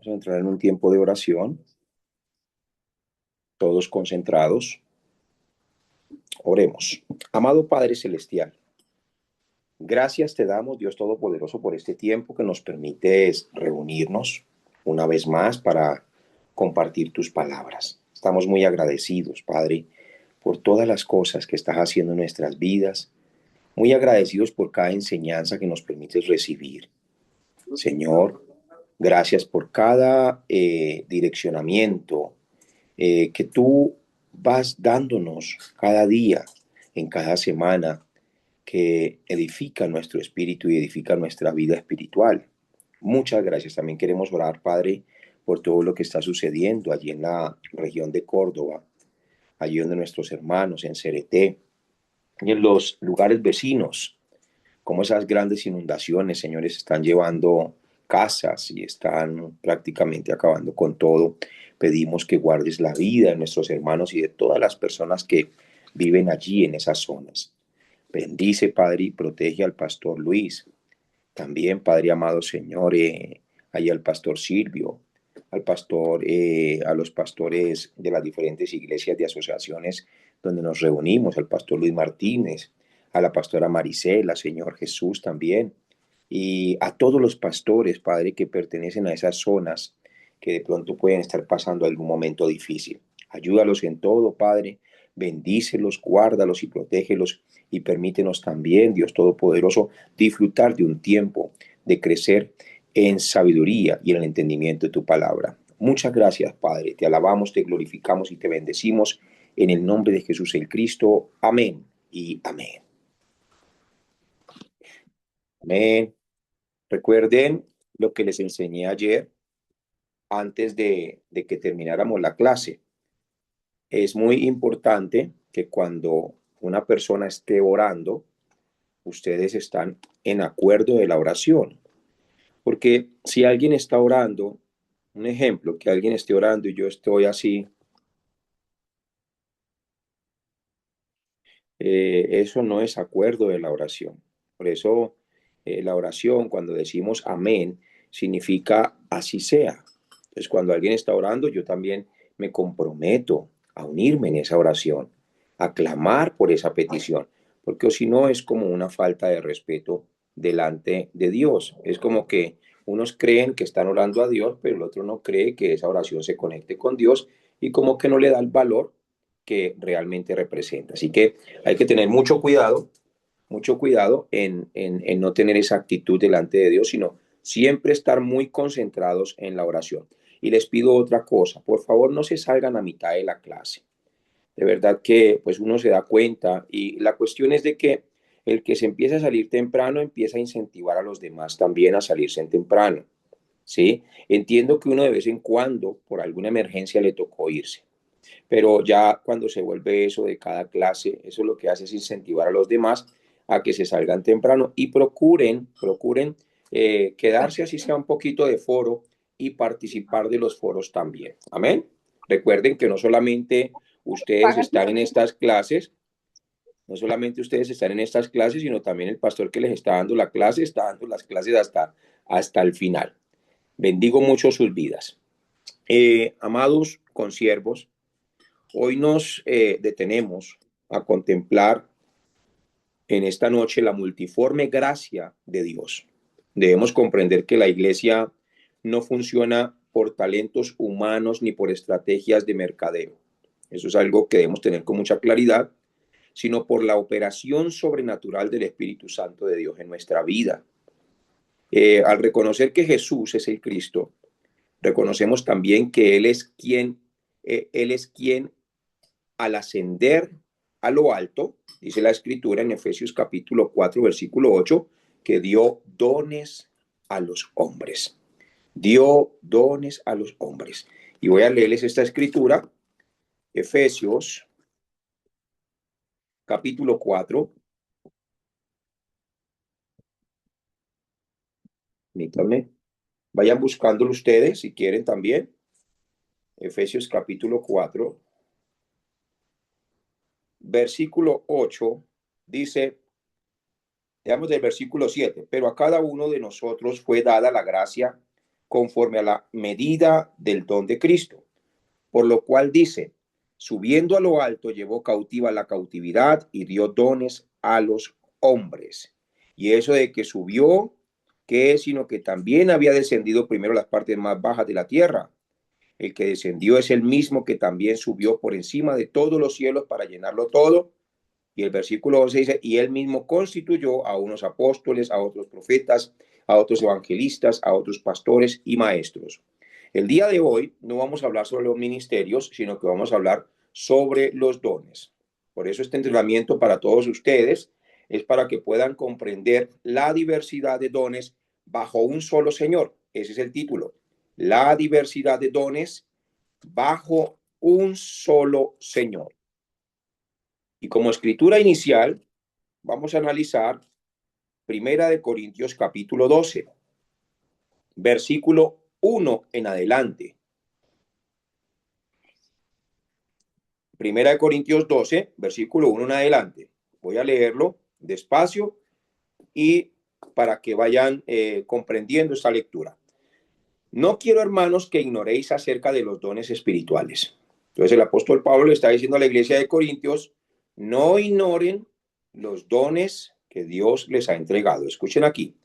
Vamos a entrar en un tiempo de oración, todos concentrados. Oremos. Amado Padre Celestial, gracias te damos, Dios Todopoderoso, por este tiempo que nos permites reunirnos una vez más para compartir tus palabras. Estamos muy agradecidos, Padre, por todas las cosas que estás haciendo en nuestras vidas, muy agradecidos por cada enseñanza que nos permites recibir. Señor, gracias por cada direccionamiento que tú vas dándonos cada día, en cada semana, que edifica nuestro espíritu y edifica nuestra vida espiritual. Muchas gracias. También queremos orar, Padre, por todo lo que está sucediendo allí en la región de Córdoba, allí donde nuestros hermanos en Cereté y en los lugares vecinos, como esas grandes inundaciones, señores, están llevando casas y están prácticamente acabando con todo. Pedimos que guardes la vida de nuestros hermanos y de todas las personas que viven allí en esas zonas. Bendice, Padre, y protege al pastor Luis. También, Padre amado Señor, ahí al pastor Silvio, al pastor, a los pastores de las diferentes iglesias de asociaciones donde nos reunimos, al pastor Luis Martínez, a la pastora Marisela, Señor Jesús también, y a todos los pastores, Padre, que pertenecen a esas zonas que de pronto pueden estar pasando algún momento difícil. Ayúdalos en todo, Padre, bendícelos, guárdalos y protégelos y permítenos también, Dios Todopoderoso, disfrutar de un tiempo de crecer en sabiduría y en el entendimiento de tu palabra. Muchas gracias, Padre. Te alabamos, te glorificamos y te bendecimos en el nombre de Jesús el Cristo. Amén y amén. Amén. Recuerden lo que les enseñé ayer antes de que termináramos la clase. Es muy importante que cuando una persona esté orando, ustedes están en acuerdo de la oración. Porque si alguien está orando, un ejemplo, que alguien esté orando y yo estoy así, eso no es acuerdo de la oración. Por eso la oración, cuando decimos amén, significa así sea. Entonces, cuando alguien está orando, yo también me comprometo a unirme en esa oración, a clamar por esa petición, porque si no es como una falta de respeto delante de Dios. Es como que unos creen que están orando a Dios, pero el otro no cree que esa oración se conecte con Dios y como que no le da el valor que realmente representa. Así que hay que tener mucho cuidado en no tener esa actitud delante de Dios, sino siempre estar muy concentrados en la oración. Y les pido otra cosa, por favor no se salgan a mitad de la clase. De verdad que pues uno se da cuenta y la cuestión es de que el que se empieza a salir temprano empieza a incentivar a los demás también a salirse en temprano, ¿sí? Entiendo que uno de vez en cuando, por alguna emergencia, le tocó irse, pero ya cuando se vuelve eso de cada clase, eso lo que hace es incentivar a los demás a que se salgan temprano y procuren quedarse así sea un poquito de foro y participar de los foros también. Amén. Recuerden que no solamente ustedes están en estas clases, no solamente ustedes están en estas clases, sino también el pastor que les está dando la clase, está dando las clases hasta el final. Bendigo mucho sus vidas. Amados consiervos, hoy nos detenemos a contemplar en esta noche la multiforme gracia de Dios. Debemos comprender que la iglesia no funciona por talentos humanos ni por estrategias de mercadeo. Eso es algo que debemos tener con mucha claridad, sino por la operación sobrenatural del Espíritu Santo de Dios en nuestra vida. Al reconocer que Jesús es el Cristo, reconocemos también que Él es quien al ascender a lo alto, dice la escritura en Efesios capítulo 4, versículo 8, que dio dones a los hombres. Dio dones a los hombres. Y voy a leerles esta escritura, Efesios capítulo 4. Permítanme. Vayan buscándolo ustedes si quieren también. Efesios capítulo 4, versículo 8, dice, veamos del versículo 7, pero a cada uno de nosotros fue dada la gracia conforme a la medida del don de Cristo. Por lo cual dice, subiendo a lo alto, llevó cautiva la cautividad y dio dones a los hombres. Y eso de que subió, ¿qué es? Sino que también había descendido primero a las partes más bajas de la tierra. El que descendió es el mismo que también subió por encima de todos los cielos para llenarlo todo. Y el versículo 11 dice, y él mismo constituyó a unos apóstoles, a otros profetas, a otros evangelistas, a otros pastores y maestros. El día de hoy no vamos a hablar sobre los ministerios, sino que vamos a hablar sobre los dones. Por eso este entrenamiento para todos ustedes es para que puedan comprender la diversidad de dones bajo un solo Señor. Ese es el título. La diversidad de dones bajo un solo Señor. Y como escritura inicial, vamos a analizar Primera de Corintios capítulo 12, versículo 1 en adelante. Primera de Corintios 12, versículo 1 en adelante. Voy a leerlo despacio y para que vayan comprendiendo esta lectura. No quiero, hermanos, que ignoréis acerca de los dones espirituales. Entonces el apóstol Pablo le está diciendo a la iglesia de Corintios, no ignoren los dones que Dios les ha entregado. Escuchen aquí.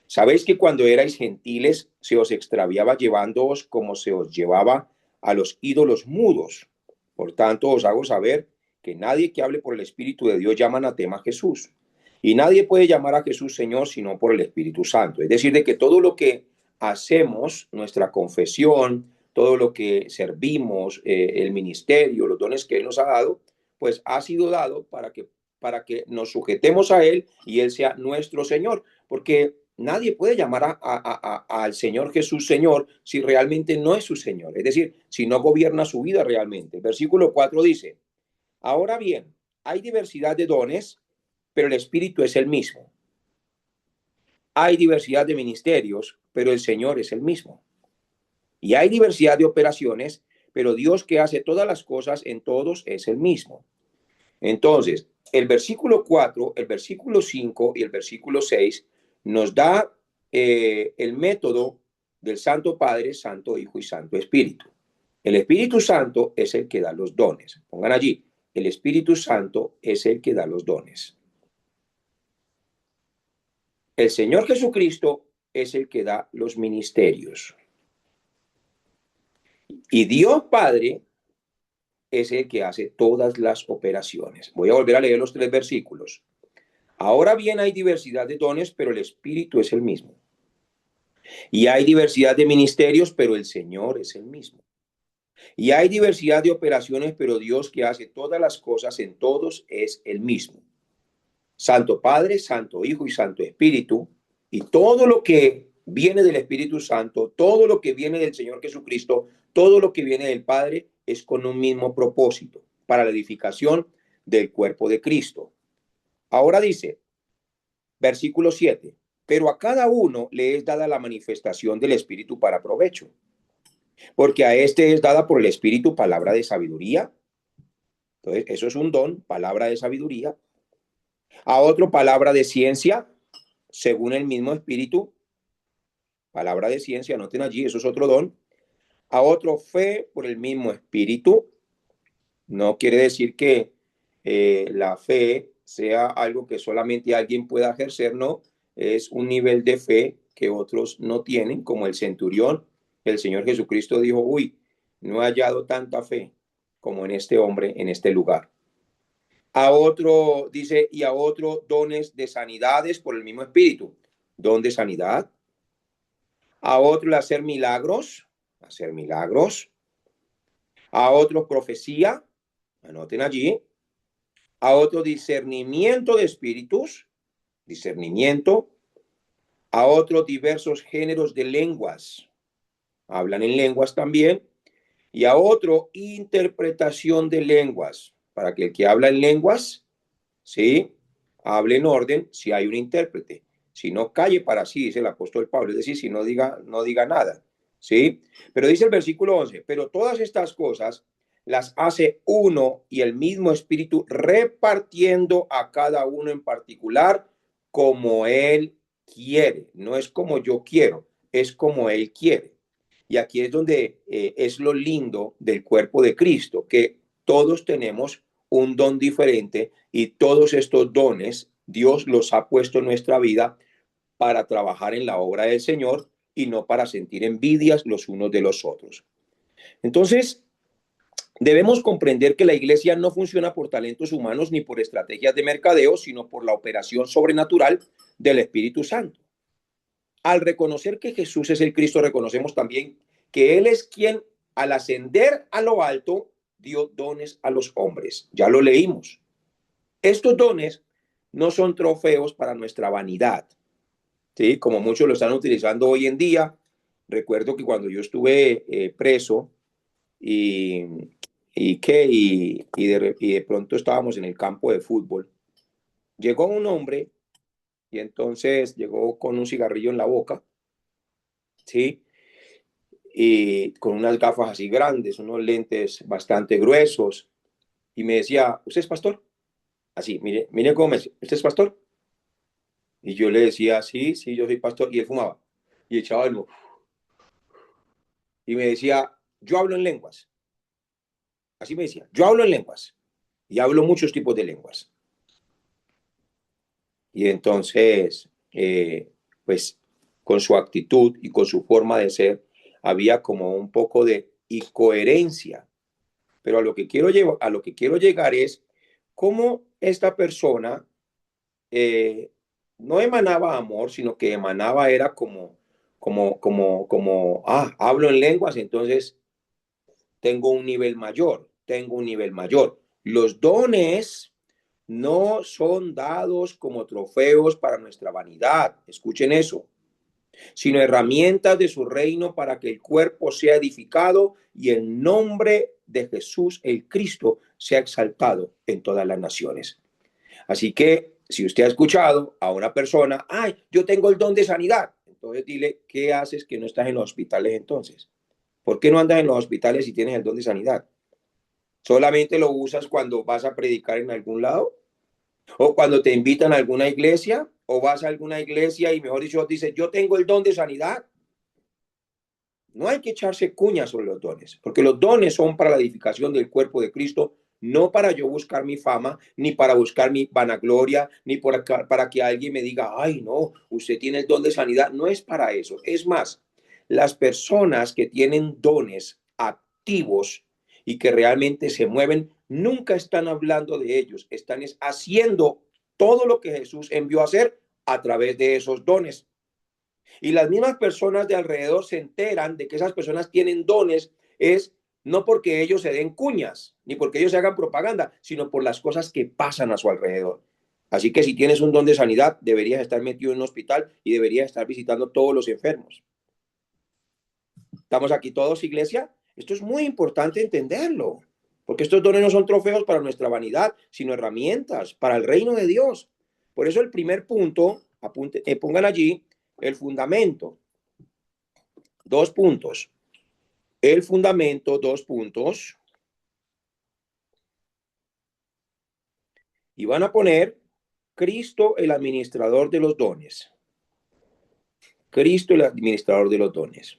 Sabéis que cuando erais gentiles se os extraviaba llevándoos como se os llevaba a los ídolos mudos. Por tanto, os hago saber que nadie que hable por el Espíritu de Dios llama anatema a Jesús. Y nadie puede llamar a Jesús Señor sino por el Espíritu Santo. Es decir, de que todo lo que hacemos, nuestra confesión, todo lo que servimos, el ministerio, los dones que Él nos ha dado, pues ha sido dado para que nos sujetemos a Él y Él sea nuestro Señor. Porque nadie puede llamar al Señor Jesús Señor si realmente no es su Señor. Es decir, si no gobierna su vida realmente. El versículo 4 dice, ahora bien, hay diversidad de dones, pero el Espíritu es el mismo. Hay diversidad de ministerios, pero el Señor es el mismo. Y hay diversidad de operaciones, pero Dios que hace todas las cosas en todos es el mismo. Entonces, el versículo 4, el versículo 5 y el versículo 6 nos da el método del Santo Padre, Santo Hijo y Santo Espíritu. El Espíritu Santo es el que da los dones. Pongan allí, el Espíritu Santo es el que da los dones. El Señor Jesucristo es el que da los ministerios. Y Dios Padre es el que hace todas las operaciones. Voy a volver a leer los 3 versículos. Ahora bien, hay diversidad de dones, pero el Espíritu es el mismo. Y hay diversidad de ministerios, pero el Señor es el mismo. Y hay diversidad de operaciones, pero Dios que hace todas las cosas en todos es el mismo. Santo Padre, Santo Hijo y Santo Espíritu. Y todo lo que viene del Espíritu Santo, todo lo que viene del Señor Jesucristo, todo lo que viene del Padre es con un mismo propósito, para la edificación del cuerpo de Cristo. Ahora dice, versículo 7, pero a cada uno le es dada la manifestación del Espíritu para provecho, porque a este es dada por el Espíritu palabra de sabiduría. Entonces, eso es un don, palabra de sabiduría. A otro palabra de ciencia, según el mismo Espíritu, palabra de ciencia, anoten allí, eso es otro don. A otro fe por el mismo Espíritu. No quiere decir que la fe sea algo que solamente alguien pueda ejercer, no, es un nivel de fe que otros no tienen, como el centurión. El Señor Jesucristo dijo, uy, no he hallado tanta fe como en este hombre, en este lugar. A otro, dice, y a otro dones de sanidades por el mismo Espíritu. Don de sanidad. A otro el hacer milagros. A otro profecía. Anoten allí. A otro discernimiento de espíritus. Discernimiento. A otros diversos géneros de lenguas. Hablan en lenguas también. Y a otro interpretación de lenguas. Para que el que habla en lenguas, ¿sí?, hable en orden si hay un intérprete. Si no, calle para sí, dice el apóstol Pablo. Es decir, si no diga nada. ¿Sí? Pero dice el versículo 11, pero todas estas cosas las hace uno y el mismo Espíritu, repartiendo a cada uno en particular como Él quiere. No es como yo quiero, es como Él quiere. Y aquí es donde es lo lindo del cuerpo de Cristo, que todos tenemos un don diferente y todos estos dones Dios los ha puesto en nuestra vida para trabajar en la obra del Señor y no para sentir envidias los unos de los otros. Entonces, debemos comprender que la iglesia no funciona por talentos humanos ni por estrategias de mercadeo, sino por la operación sobrenatural del Espíritu Santo. Al reconocer que Jesús es el Cristo, reconocemos también que Él es quien, al ascender a lo alto, dio dones a los hombres. Ya lo leímos. Estos dones no son trofeos para nuestra vanidad, ¿sí? Como muchos lo están utilizando hoy en día. Recuerdo que cuando yo estuve preso y, y de pronto estábamos en el campo de fútbol, llegó un hombre y entonces llegó con un cigarrillo en la boca, ¿sí? Y con unas gafas así grandes, unos lentes bastante gruesos, y me decía, ¿usted es pastor? Así, mire, mire cómo me decía, ¿usted es pastor? Y yo le decía, sí, sí, yo soy pastor, y él fumaba, y echaba el humo, y me decía, yo hablo en lenguas, así me decía, yo hablo en lenguas, y hablo muchos tipos de lenguas. Y entonces, pues con su actitud y con su forma de ser, había como un poco de incoherencia. Pero a lo que quiero llegar es cómo esta persona eh, no emanaba amor, sino que emanaba era hablo en lenguas, entonces tengo un nivel mayor, tengo un nivel mayor. Los dones no son dados como trofeos para nuestra vanidad, escuchen eso, sino herramientas de su reino para que el cuerpo sea edificado y el nombre de Jesús, el Cristo, sea exaltado en todas las naciones. Así que si usted ha escuchado a una persona, ay, yo tengo el don de sanidad, entonces dile, ¿qué haces que no estás en los hospitales entonces? ¿Por qué no andas en los hospitales si tienes el don de sanidad? ¿Solamente lo usas cuando vas a predicar en algún lado? ¿O cuando te invitan a alguna iglesia? ¿O vas a alguna iglesia y mejor dicho dices, yo tengo el don de sanidad? No hay que echarse cuñas sobre los dones, porque los dones son para la edificación del cuerpo de Cristo, no para yo buscar mi fama, ni para buscar mi vanagloria, ni para que alguien me diga, ay, no, usted tiene el don de sanidad. No es para eso. Es más, las personas que tienen dones activos y que realmente se mueven, nunca están hablando de ellos, están haciendo todo lo que Jesús envió a hacer a través de esos dones. Y las mismas personas de alrededor se enteran de que esas personas tienen dones, es no porque ellos se den cuñas, ni porque ellos se hagan propaganda, sino por las cosas que pasan a su alrededor. Así que si tienes un don de sanidad, deberías estar metido en un hospital y deberías estar visitando a todos los enfermos. ¿Estamos aquí todos, iglesia? Esto es muy importante entenderlo, porque estos dones no son trofeos para nuestra vanidad, sino herramientas para el reino de Dios. Por eso el primer punto, pongan allí el fundamento. 2 puntos. El fundamento, 2 puntos. Y van a poner Cristo el administrador de los dones. Cristo el administrador de los dones.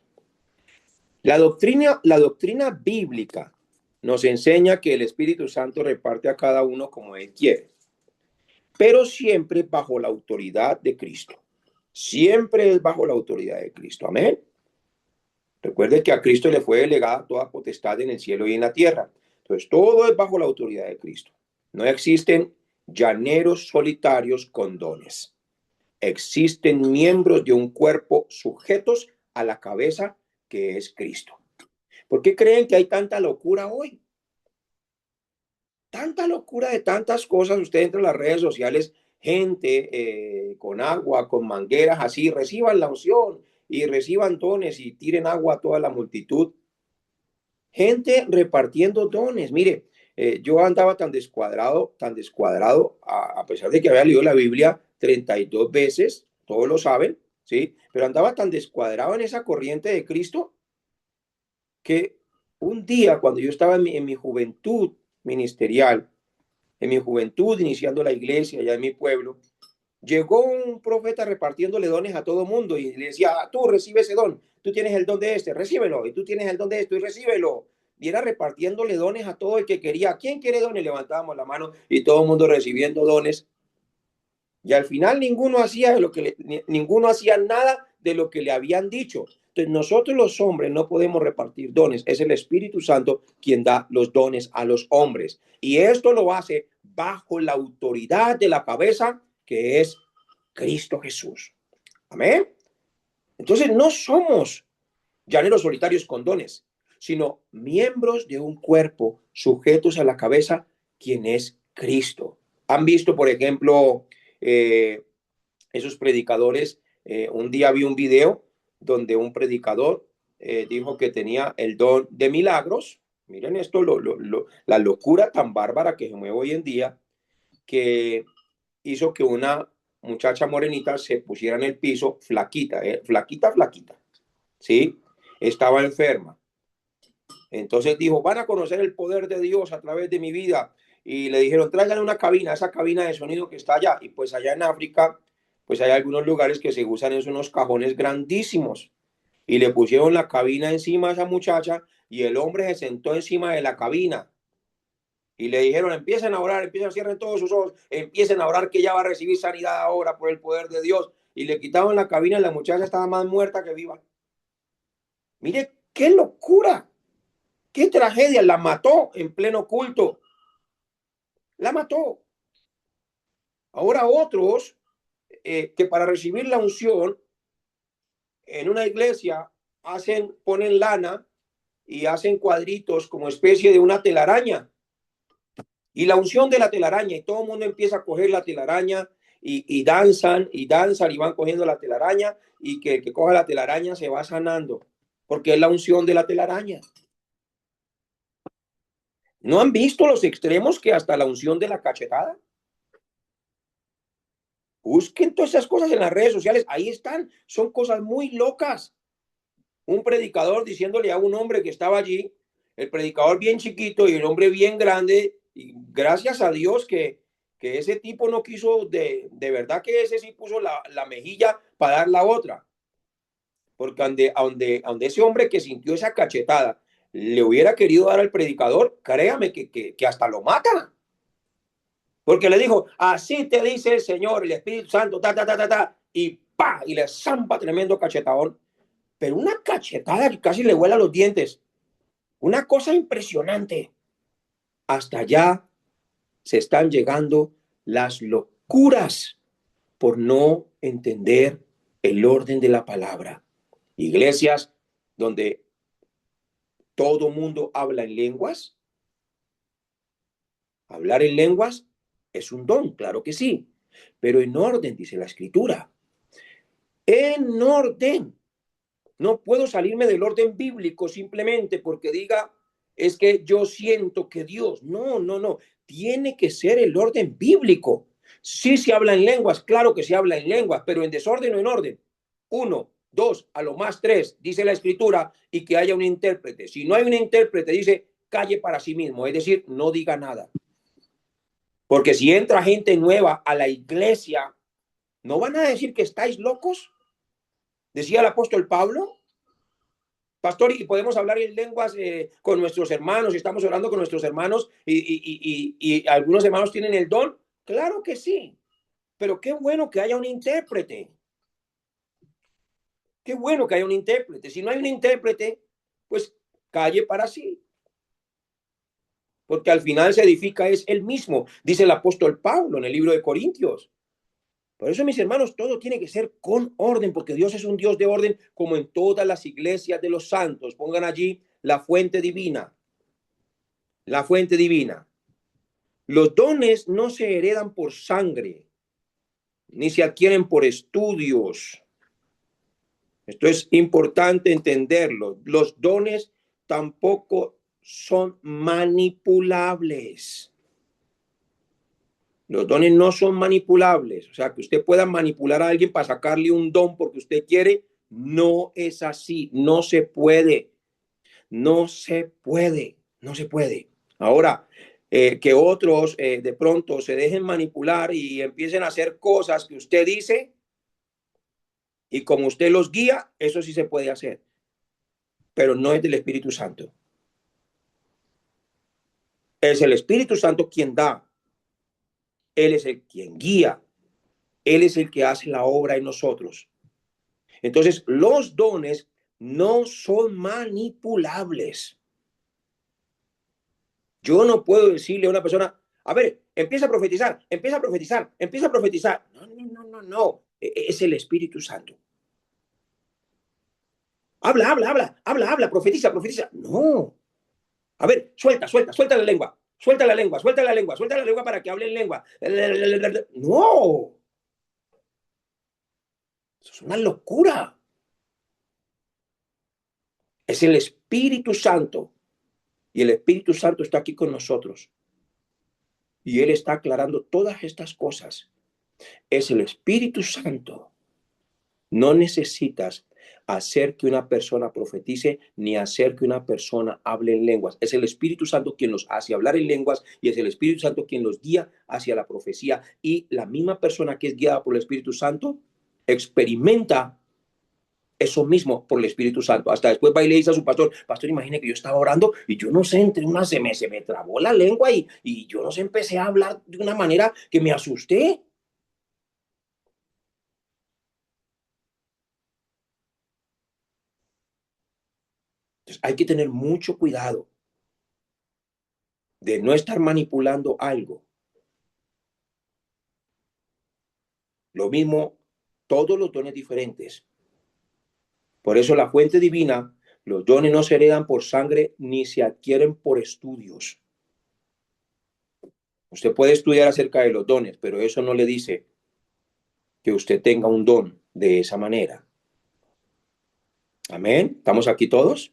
La doctrina bíblica nos enseña que el Espíritu Santo reparte a cada uno como Él quiere, pero siempre bajo la autoridad de Cristo. Siempre es bajo la autoridad de Cristo. Amén. Recuerde que a Cristo le fue delegada toda potestad en el cielo y en la tierra. Entonces, todo es bajo la autoridad de Cristo. No existen llaneros solitarios con dones. Existen miembros de un cuerpo sujetos a la cabeza que es Cristo. ¿Por qué creen que hay tanta locura hoy? Tanta locura de tantas cosas. Usted entra en las redes sociales, gente con agua, con mangueras, así, reciban la unción y reciban dones y tiren agua a toda la multitud. Gente repartiendo dones. Mire, yo andaba tan descuadrado, a pesar de que había leído la Biblia 32 veces, todos lo saben, ¿sí? Pero andaba tan descuadrado en esa corriente de Cristo que un día, cuando yo estaba en mi juventud ministerial, en mi juventud iniciando la iglesia allá en mi pueblo, Llegó un profeta repartiéndole dones a todo mundo y le decía, "Ah, tú recibe ese don, tú tienes el don de este, recíbelo, y tú tienes el don de esto y recíbelo". Y era repartiéndole dones a todo el que quería. ¿Quién quiere dones? Levantábamos la mano y todo el mundo recibiendo dones. Y al final ninguno hacía ninguno hacía nada de lo que le habían dicho. Entonces nosotros los hombres no podemos repartir dones. Es el Espíritu Santo quien da los dones a los hombres. Y esto lo hace bajo la autoridad de la cabeza, que es Cristo Jesús. Amén. Entonces no somos llaneros solitarios con dones, sino miembros de un cuerpo sujetos a la cabeza, quien es Cristo. Han visto, por ejemplo, esos predicadores. Un día vi un video donde un predicador dijo que tenía el don de milagros. Miren esto, la locura tan bárbara que se mueve hoy en día, que hizo que una muchacha morenita se pusiera en el piso, flaquita, flaquita, flaquita, ¿sí? Estaba enferma. Entonces dijo, van a conocer el poder de Dios a través de mi vida. Y le dijeron, traigan una cabina, esa cabina de sonido que está allá. Y pues allá en África, pues hay algunos lugares que se usan en unos cajones grandísimos. Y le pusieron la cabina encima a esa muchacha y el hombre se sentó encima de la cabina. Y le dijeron, empiecen a orar, empiecen a cierren todos sus ojos, empiecen a orar que ella va a recibir sanidad ahora por el poder de Dios. Y le quitaron la cabina y la muchacha estaba más muerta que viva. Mire, qué locura. ¡Qué tragedia! La mató en pleno culto. La mató. Ahora otros que para recibir la unción en una iglesia ponen lana y hacen cuadritos como especie de una telaraña. Y la unción de la telaraña, y todo el mundo empieza a coger la telaraña y danzan y danzan y van cogiendo la telaraña, y que el que coja la telaraña se va sanando, porque es la unción de la telaraña. ¿No han visto los extremos que hasta la unción de la cachetada? Busquen todas esas cosas en las redes sociales, ahí están, son cosas muy locas. Un predicador diciéndole a un hombre que estaba allí, el predicador bien chiquito y el hombre bien grande, y gracias a Dios que ese tipo no quiso, de verdad que ese sí puso la mejilla para dar la otra, porque donde ese hombre que sintió esa cachetada le hubiera querido dar al predicador, créame que hasta lo mata. Porque le dijo, así te dice el Señor, el Espíritu Santo, y pa, y le zampa tremendo cachetador. Pero una cachetada que casi le vuela los dientes. Una cosa impresionante. Hasta allá se están llegando las locuras por no entender el orden de la palabra. Iglesias donde todo mundo habla en lenguas. Hablar en lenguas es un don, claro que sí, pero en orden, dice la Escritura. En orden. No puedo salirme del orden bíblico simplemente porque diga, es que yo siento que Dios. No, no, no. Tiene que ser el orden bíblico. Sí se habla en lenguas, claro que se habla en lenguas, pero en desorden o en orden. Uno, dos, a lo más tres, dice la Escritura, y que haya un intérprete. Si no hay un intérprete, dice, calle para sí mismo, es decir, no diga nada. Porque si entra gente nueva a la iglesia, ¿no van a decir que estáis locos? Decía el apóstol Pablo. Pastor, y podemos hablar en lenguas con nuestros hermanos, y estamos orando con nuestros hermanos, y algunos hermanos tienen el don. Claro que sí, pero qué bueno que haya un intérprete. Qué bueno que haya un intérprete. Si no hay un intérprete, pues calle para sí. Porque al final se edifica es el mismo, dice el apóstol Pablo en el libro de Corintios. Por eso, mis hermanos, todo tiene que ser con orden, porque Dios es un Dios de orden, como en todas las iglesias de los santos. Pongan allí la fuente divina. La fuente divina. Los dones no se heredan por sangre, ni se adquieren por estudios. Esto es importante entenderlo. Los dones tampoco son manipulables. Los dones no son manipulables. O sea, que usted pueda manipular a alguien para sacarle un don porque usted quiere, no es así. No se puede. No se puede. No se puede. Ahora, que otros de pronto se dejen manipular y empiecen a hacer cosas que usted dice y como usted los guía, eso sí se puede hacer, pero no es del Espíritu Santo. Es el Espíritu Santo quien da. Él es el quien guía. Él es el que hace la obra en nosotros. Entonces, los dones no son manipulables. Yo no puedo decirle a una persona, a ver, empieza a profetizar, empieza a profetizar, empieza a profetizar. No, no, no, no, no. Es el Espíritu Santo. Habla, habla, habla, habla, habla, profetiza, profetiza. No. A ver, suelta, suelta, suelta la lengua. Suelta la lengua, suelta la lengua, suelta la lengua para que hable en lengua. No. Eso es una locura. Es el Espíritu Santo. Y el Espíritu Santo está aquí con nosotros. Y Él está aclarando todas estas cosas. Es el Espíritu Santo. No necesitas hacer que una persona profetice ni hacer que una persona hable en lenguas. Es el Espíritu Santo quien los hace hablar en lenguas y es el Espíritu Santo quien los guía hacia la profecía. Y la misma persona que es guiada por el Espíritu Santo experimenta eso mismo por el Espíritu Santo. Hasta después va y le dice a su pastor, pastor, imagine que yo estaba orando y yo no sé, entre una se me trabó la lengua y yo no sé, empecé a hablar de una manera que me asusté. Entonces hay que tener mucho cuidado de no estar manipulando algo. Lo mismo, todos los dones diferentes. Por eso la fuente divina, los dones no se heredan por sangre ni se adquieren por estudios. Usted puede estudiar acerca de los dones, pero eso no le dice que usted tenga un don de esa manera. Amén. ¿Estamos aquí todos?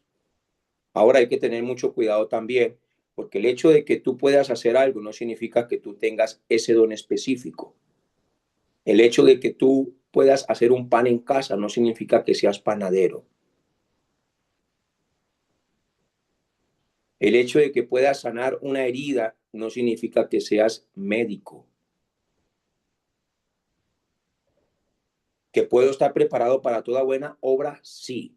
Ahora hay que tener mucho cuidado también, porque el hecho de que tú puedas hacer algo no significa que tú tengas ese don específico. El hecho de que tú puedas hacer un pan en casa no significa que seas panadero. El hecho de que puedas sanar una herida no significa que seas médico. Que puedo estar preparado para toda buena obra, sí.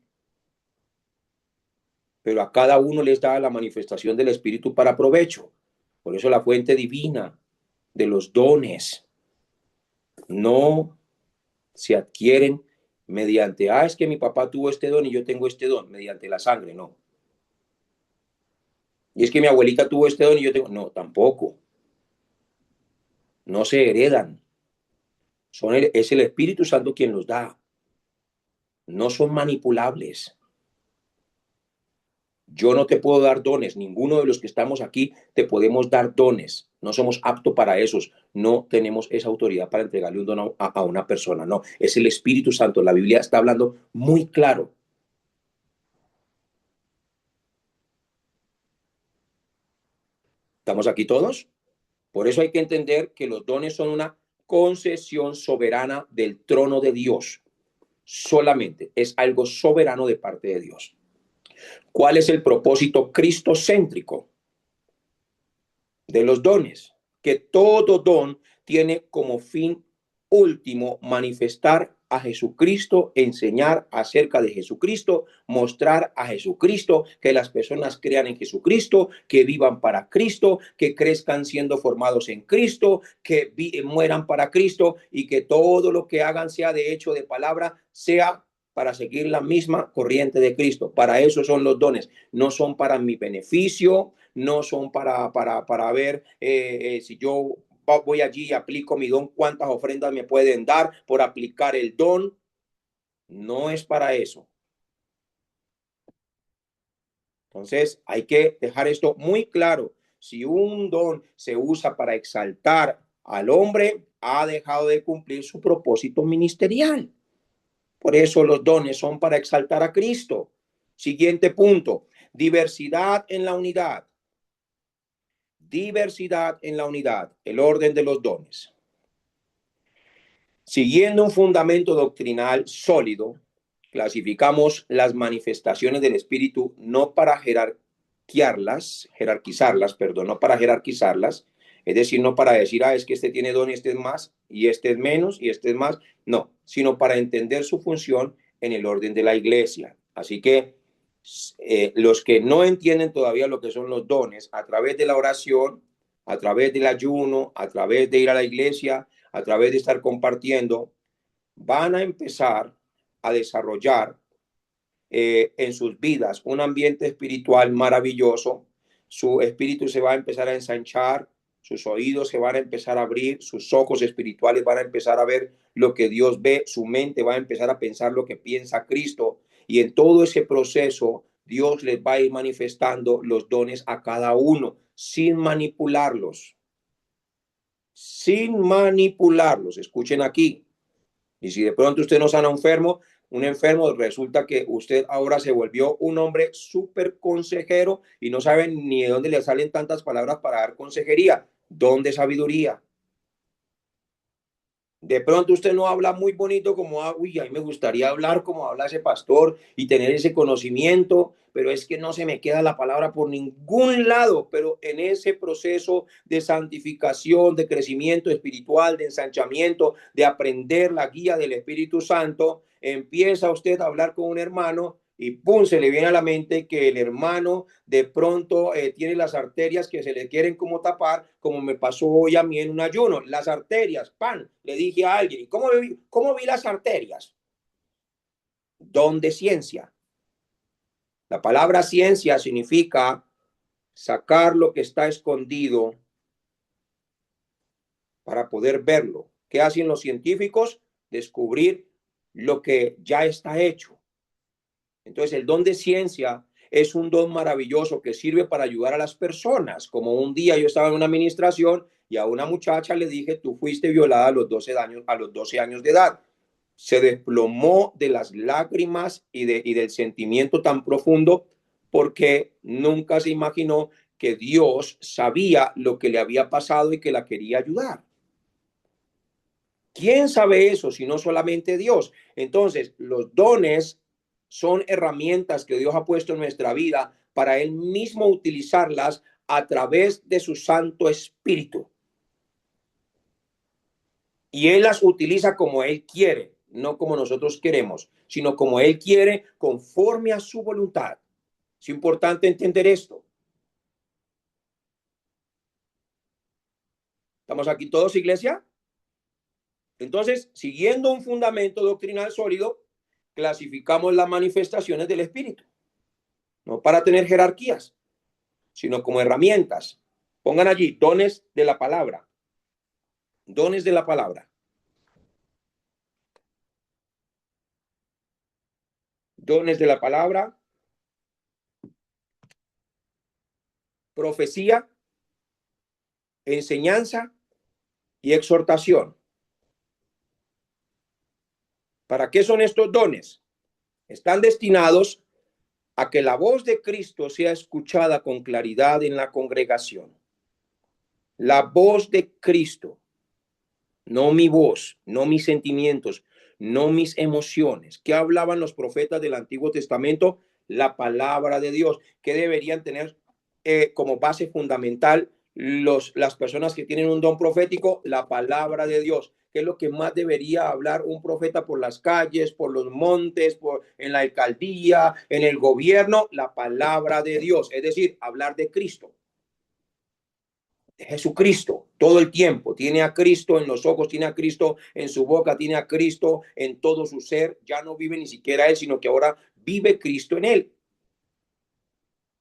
Pero a cada uno les da la manifestación del Espíritu para provecho. Por eso la fuente divina de los dones no se adquieren mediante, es que mi papá tuvo este don y yo tengo este don, mediante la sangre, no. Y es que mi abuelita tuvo este don y yo tengo, no, tampoco. No se heredan. Es el Espíritu Santo quien los da. No son manipulables. Yo no te puedo dar dones, ninguno de los que estamos aquí te podemos dar dones. No somos aptos para esos. No tenemos esa autoridad para entregarle un don a una persona. No, es el Espíritu Santo. La Biblia está hablando muy claro. ¿Estamos aquí todos? Por eso hay que entender que los dones son una concesión soberana del trono de Dios. Solamente es algo soberano de parte de Dios. ¿Cuál es el propósito cristocéntrico de los dones? Que todo don tiene como fin último manifestar a Jesucristo, enseñar acerca de Jesucristo, mostrar a Jesucristo, que las personas crean en Jesucristo, que vivan para Cristo, que crezcan siendo formados en Cristo, que mueran para Cristo y que todo lo que hagan sea de hecho de palabra, sea para seguir la misma corriente de Cristo. Para eso son los dones, no son para mi beneficio, no son para ver si yo voy allí y aplico mi don, cuántas ofrendas me pueden dar por aplicar el don. No es para eso. Entonces, hay que dejar esto muy claro. Si un don se usa para exaltar al hombre, ha dejado de cumplir su propósito ministerial. Por eso los dones son para exaltar a Cristo. Siguiente punto, diversidad en la unidad. Diversidad en la unidad, el orden de los dones. Siguiendo un fundamento doctrinal sólido, clasificamos las manifestaciones del Espíritu no para jerarquizarlas, perdón, no para jerarquizarlas, es decir, no para decir, es que este tiene don y este es más, y este es menos, y este es más, no, sino para entender su función en el orden de la iglesia. Así que los que no entienden todavía lo que son los dones, a través de la oración, a través del ayuno, a través de ir a la iglesia, a través de estar compartiendo, van a empezar a desarrollar en sus vidas un ambiente espiritual maravilloso. Su espíritu se va a empezar a ensanchar, sus oídos se van a empezar a abrir, sus ojos espirituales van a empezar a ver lo que Dios ve, su mente va a empezar a pensar lo que piensa Cristo, y en todo ese proceso Dios les va a ir manifestando los dones a cada uno sin manipularlos, sin manipularlos. Escuchen aquí. Y si de pronto usted no sana un enfermo, resulta que usted ahora se volvió un hombre súper consejero y no sabe ni de dónde le salen tantas palabras para dar consejería. ¿Dónde sabiduría? De pronto usted no habla muy bonito como, uy, a mí me gustaría hablar como habla ese pastor y tener ese conocimiento, pero es que no se me queda la palabra por ningún lado. Pero en ese proceso de santificación, de crecimiento espiritual, de ensanchamiento, de aprender la guía del Espíritu Santo, empieza usted a hablar con un hermano y pum, se le viene a la mente que el hermano de pronto tiene las arterias que se le quieren como tapar, como me pasó hoy a mí en un ayuno. Las arterias, pan, le dije a alguien, ¿cómo vi las arterias? Don de ciencia. La palabra ciencia significa sacar lo que está escondido para poder verlo. ¿Qué hacen los científicos? Descubrir lo que ya está hecho. Entonces, el don de ciencia es un don maravilloso que sirve para ayudar a las personas. Como un día yo estaba en una administración y a una muchacha le dije, tú fuiste violada a los 12 años de edad. Se desplomó de las lágrimas y del sentimiento tan profundo porque nunca se imaginó que Dios sabía lo que le había pasado y que la quería ayudar. ¿Quién sabe eso si no solamente Dios? Entonces, los dones son herramientas que Dios ha puesto en nuestra vida para Él mismo utilizarlas a través de su Santo Espíritu. Y Él las utiliza como Él quiere, no como nosotros queremos, sino como Él quiere, conforme a su voluntad. Es importante entender esto. ¿Estamos aquí todos, iglesia? Entonces, siguiendo un fundamento doctrinal sólido, clasificamos las manifestaciones del Espíritu, no para tener jerarquías, sino como herramientas. Pongan allí dones de la palabra. Dones de la palabra. Dones de la palabra. Profecía, enseñanza y exhortación. ¿Para qué son estos dones? Están destinados a que la voz de Cristo sea escuchada con claridad en la congregación. La voz de Cristo, no mi voz, no mis sentimientos, no mis emociones. ¿Qué hablaban los profetas del Antiguo Testamento? La palabra de Dios. ¿Qué deberían tener como base fundamental las personas que tienen un don profético? La palabra de Dios. ¿Qué es lo que más debería hablar un profeta por las calles, por los montes, en la alcaldía, en el gobierno? La palabra de Dios, es decir, hablar de Cristo. Jesucristo todo el tiempo, tiene a Cristo en los ojos, tiene a Cristo en su boca, tiene a Cristo en todo su ser. Ya no vive ni siquiera él, sino que ahora vive Cristo en él.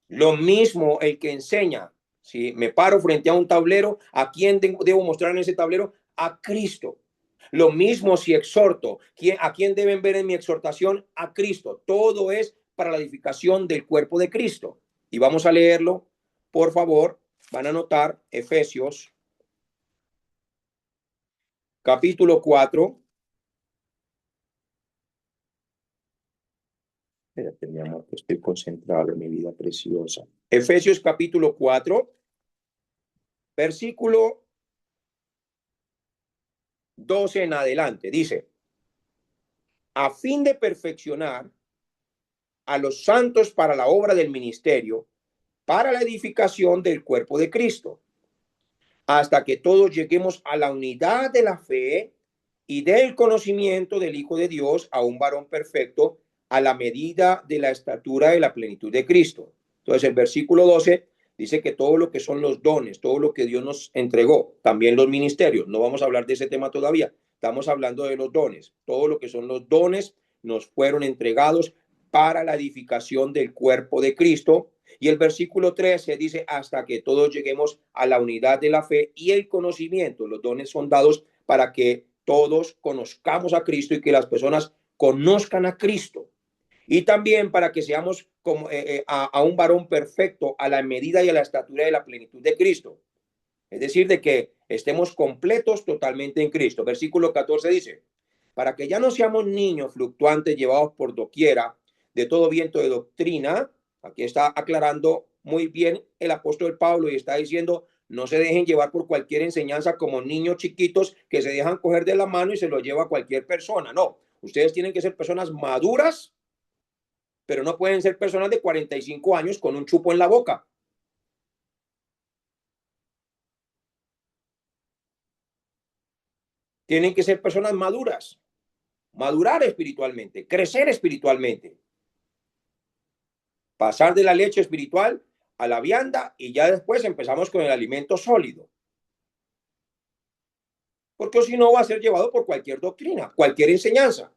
Lo mismo el que enseña. Si me paro frente a un tablero, ¿a quién debo mostrar en ese tablero? A Cristo. Lo mismo si exhorto, ¿a quién deben ver en mi exhortación? A Cristo. Todo es para la edificación del cuerpo de Cristo. Y vamos a leerlo, por favor. Van a anotar Efesios capítulo 4. Espérate, mi amor, que estoy concentrado en mi vida preciosa. Efesios capítulo 4, versículo 12 en adelante. Dice, a fin de perfeccionar a los santos para la obra del ministerio, para la edificación del cuerpo de Cristo, hasta que todos lleguemos a la unidad de la fe y del conocimiento del Hijo de Dios, a un varón perfecto, a la medida de la estatura de la plenitud de Cristo. Entonces, el versículo 12 dice que todo lo que son los dones, todo lo que Dios nos entregó, también los ministerios, no vamos a hablar de ese tema todavía, estamos hablando de los dones, todo lo que son los dones nos fueron entregados para la edificación del cuerpo de Cristo. Y el versículo 13 dice, hasta que todos lleguemos a la unidad de la fe y el conocimiento. Los dones son dados para que todos conozcamos a Cristo y que las personas conozcan a Cristo. Y también para que seamos como, a un varón perfecto a la medida y a la estatura de la plenitud de Cristo. Es decir, de que estemos completos totalmente en Cristo. Versículo 14 dice, para que ya no seamos niños fluctuantes llevados por doquiera de todo viento de doctrina. Aquí está aclarando muy bien el apóstol Pablo y está diciendo, no se dejen llevar por cualquier enseñanza como niños chiquitos que se dejan coger de la mano y se lo lleva a cualquier persona. No, ustedes tienen que ser personas maduras, pero no pueden ser personas de 45 años con un chupo en la boca. Tienen que ser personas maduras, madurar espiritualmente, crecer espiritualmente, pasar de la leche espiritual a la vianda y ya después empezamos con el alimento sólido. Porque si no va a ser llevado por cualquier doctrina, cualquier enseñanza.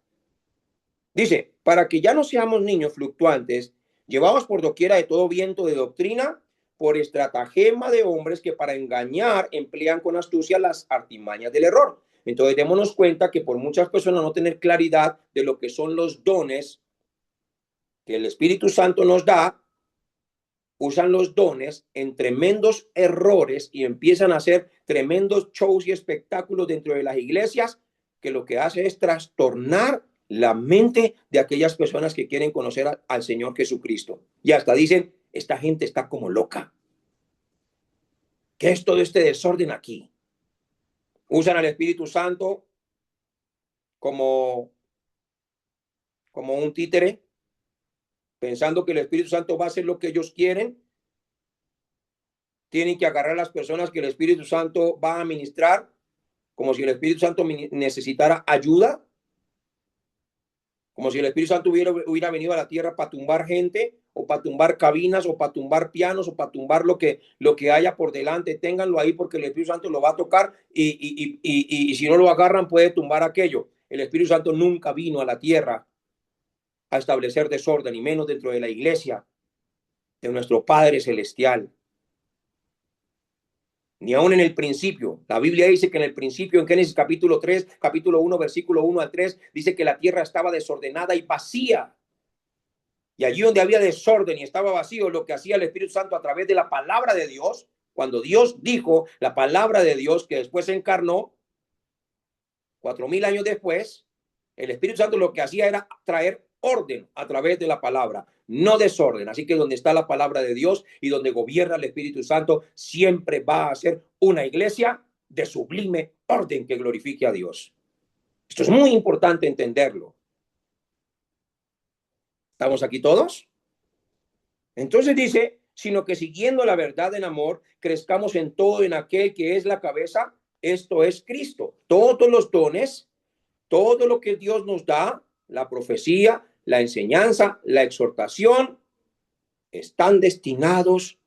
Dice, para que ya no seamos niños fluctuantes, llevados por doquiera de todo viento de doctrina, por estratagema de hombres que para engañar emplean con astucia las artimañas del error. Entonces démonos cuenta que por muchas personas no tener claridad de lo que son los dones que el Espíritu Santo nos da, usan los dones en tremendos errores y empiezan a hacer tremendos shows y espectáculos dentro de las iglesias, que lo que hace es trastornar la mente de aquellas personas que quieren conocer al Señor Jesucristo. Y hasta dicen, esta gente está como loca. ¿Qué es todo este desorden aquí? Usan al Espíritu Santo como, como un títere, pensando que el Espíritu Santo va a hacer lo que ellos quieren. Tienen que agarrar a las personas que el Espíritu Santo va a ministrar, como si el Espíritu Santo necesitara ayuda, como si el Espíritu Santo hubiera venido a la tierra para tumbar gente, o para tumbar cabinas, o para tumbar pianos, o para tumbar lo que haya por delante. Ténganlo ahí porque el Espíritu Santo lo va a tocar y si no lo agarran puede tumbar aquello. El Espíritu Santo nunca vino a la tierra a establecer desorden, y menos dentro de la iglesia de nuestro Padre Celestial. Ni aún en el principio. La Biblia dice que en el principio, en Génesis capítulo 3, capítulo 1, versículo 1 al 3, dice que la tierra estaba desordenada y vacía. Y allí donde había desorden y estaba vacío, lo que hacía el Espíritu Santo a través de la palabra de Dios, cuando Dios dijo la palabra de Dios, que después se encarnó, 4000 años después, el Espíritu Santo lo que hacía era traer orden a través de la palabra, no desorden. Así que donde está la palabra de Dios y donde gobierna el Espíritu Santo, siempre va a ser una iglesia de sublime orden que glorifique a Dios. Esto es muy importante entenderlo. ¿Estamos aquí todos? Entonces dice, sino que siguiendo la verdad en amor, crezcamos en todo en aquel que es la cabeza, esto es Cristo. Todos los dones, todo lo que Dios nos da, la profecía, la enseñanza, la exhortación, están destinados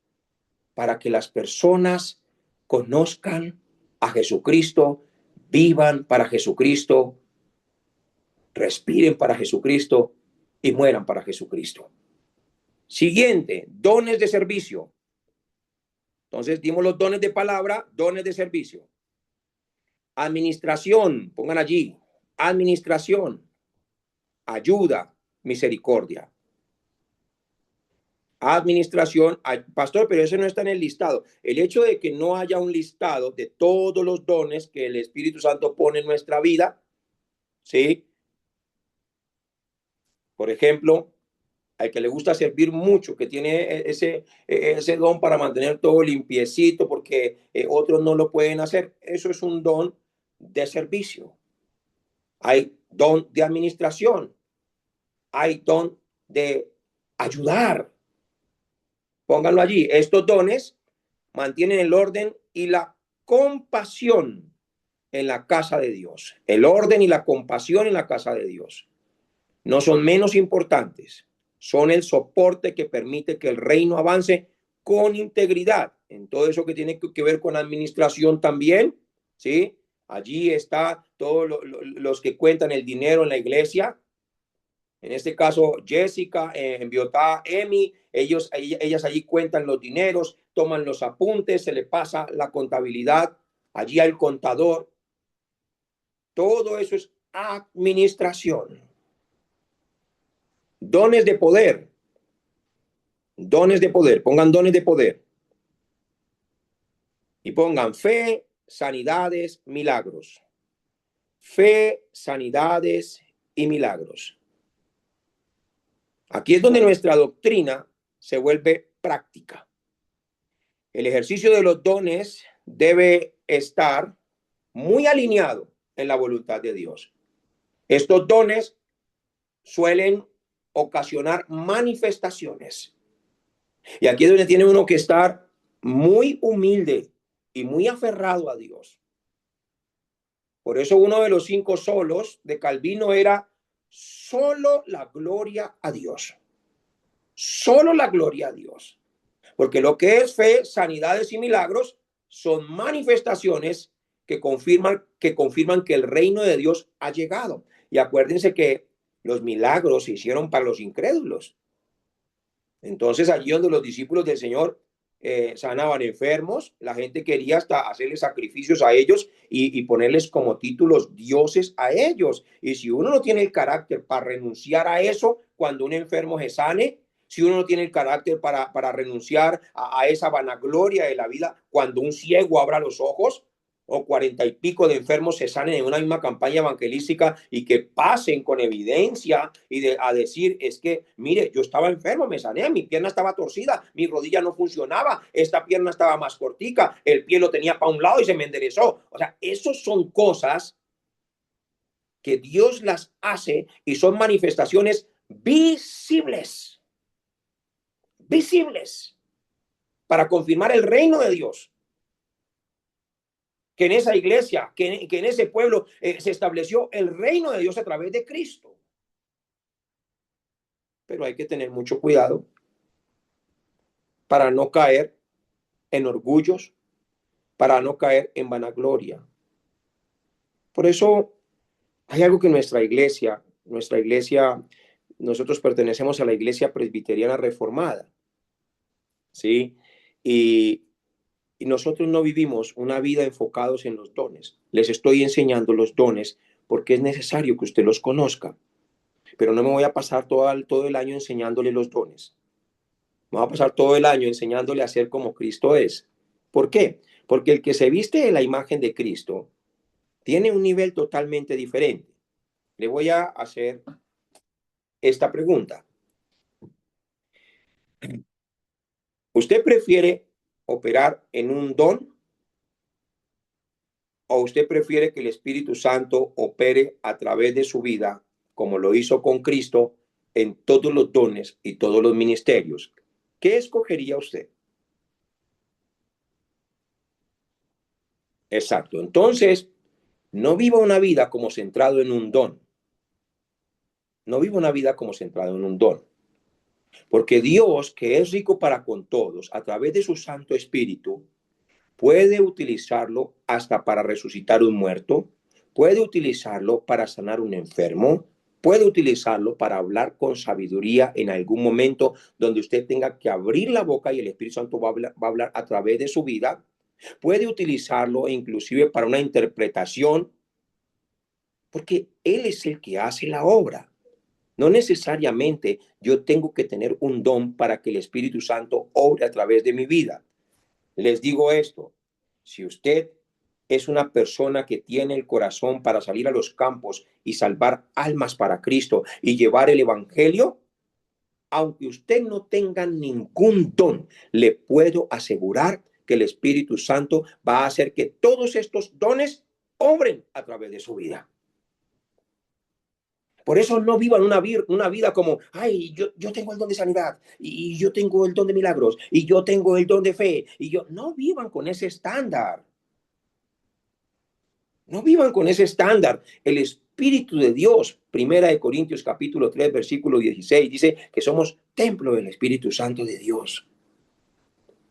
para que las personas conozcan a Jesucristo, vivan para Jesucristo, respiren para Jesucristo y mueran para Jesucristo. Siguiente, dones de servicio. Entonces dimos los dones de palabra, dones de servicio. Administración, pongan allí, administración, ayuda, misericordia. Administración, pastor, pero eso no está en el listado. El hecho de que no haya un listado de todos los dones que el Espíritu Santo pone en nuestra vida, ¿sí? Por ejemplo, al que le gusta servir mucho, que tiene ese don para mantener todo limpiecito, porque otros no lo pueden hacer, eso es un don de servicio. Hay don de administración, hay don de ayudar. Pónganlo allí. Estos dones mantienen el orden y la compasión en la casa de Dios. El orden y la compasión en la casa de Dios no son menos importantes, son el soporte que permite que el reino avance con integridad. En todo eso que tiene que ver con administración también, ¿sí? Allí está todos los que cuentan el dinero en la iglesia. En este caso, Jessica, Biotá, Emi, ellas allí cuentan los dineros, toman los apuntes, se le pasa la contabilidad allí al contador. Todo eso es administración. Dones de poder. Dones de poder. Pongan dones de poder. Y pongan fe, sanidades, milagros. Fe, sanidades y milagros. Aquí es donde nuestra doctrina se vuelve práctica. El ejercicio de los dones debe estar muy alineado en la voluntad de Dios. Estos dones suelen ocasionar manifestaciones. Y aquí es donde tiene uno que estar muy humilde y muy aferrado a Dios. Por eso uno de los 5 solos de Calvino era solo la gloria a Dios. Solo la gloria a Dios. Porque lo que es fe, sanidades y milagros son manifestaciones que confirman que el reino de Dios ha llegado. Y acuérdense que los milagros se hicieron para los incrédulos. Entonces, allí donde los discípulos del Señor sanaban enfermos, la gente quería hasta hacerles sacrificios a ellos y ponerles como títulos dioses a ellos. Y si uno no tiene el carácter para renunciar a eso, cuando un enfermo se sane, si uno no tiene el carácter para renunciar a esa vanagloria de la vida, cuando un ciego abra los ojos, o 40 y pico de enfermos se sanen en una misma campaña evangelística y que pasen con evidencia a decir, es que, mire, yo estaba enfermo, me sané, mi pierna estaba torcida, mi rodilla no funcionaba, esta pierna estaba más cortica, el pie lo tenía para un lado y se me enderezó. O sea, esos son cosas que Dios las hace y son manifestaciones visibles, visibles, para confirmar el reino de Dios. Que en esa iglesia, que en ese pueblo se estableció el reino de Dios a través de Cristo. Pero hay que tener mucho cuidado para no caer en orgullos, para no caer en vanagloria. Por eso hay algo que nuestra iglesia, nosotros pertenecemos a la iglesia presbiteriana reformada, ¿sí? Y nosotros no vivimos una vida enfocados en los dones. Les estoy enseñando los dones porque es necesario que usted los conozca. Pero no me voy a pasar todo el año enseñándole los dones. Me voy a pasar todo el año enseñándole a ser como Cristo es. ¿Por qué? Porque el que se viste de la imagen de Cristo tiene un nivel totalmente diferente. Le voy a hacer esta pregunta. ¿Usted prefiere operar en un don o usted prefiere que el Espíritu Santo opere a través de su vida, como lo hizo con Cristo, en todos los dones y todos los ministerios? ¿Qué escogería usted? Exacto. Entonces, no viva una vida como centrado en un don. No viva una vida como centrado en un don. Porque Dios, que es rico para con todos, a través de su Santo Espíritu, puede utilizarlo hasta para resucitar un muerto, puede utilizarlo para sanar un enfermo, puede utilizarlo para hablar con sabiduría en algún momento donde usted tenga que abrir la boca y el Espíritu Santo va a hablar a través de su vida. Puede utilizarlo inclusive para una interpretación, porque Él es el que hace la obra. No necesariamente yo tengo que tener un don para que el Espíritu Santo obre a través de mi vida. Les digo esto, si usted es una persona que tiene el corazón para salir a los campos y salvar almas para Cristo y llevar el Evangelio, aunque usted no tenga ningún don, le puedo asegurar que el Espíritu Santo va a hacer que todos estos dones obren a través de su vida. Por eso no vivan una vida como, ay, yo tengo el don de sanidad, y yo tengo el don de milagros, y yo tengo el don de fe, y yo, no vivan con ese estándar. No vivan con ese estándar. El Espíritu de Dios, Primera de Corintios capítulo 3 versículo 16, dice que somos templo del Espíritu Santo de Dios.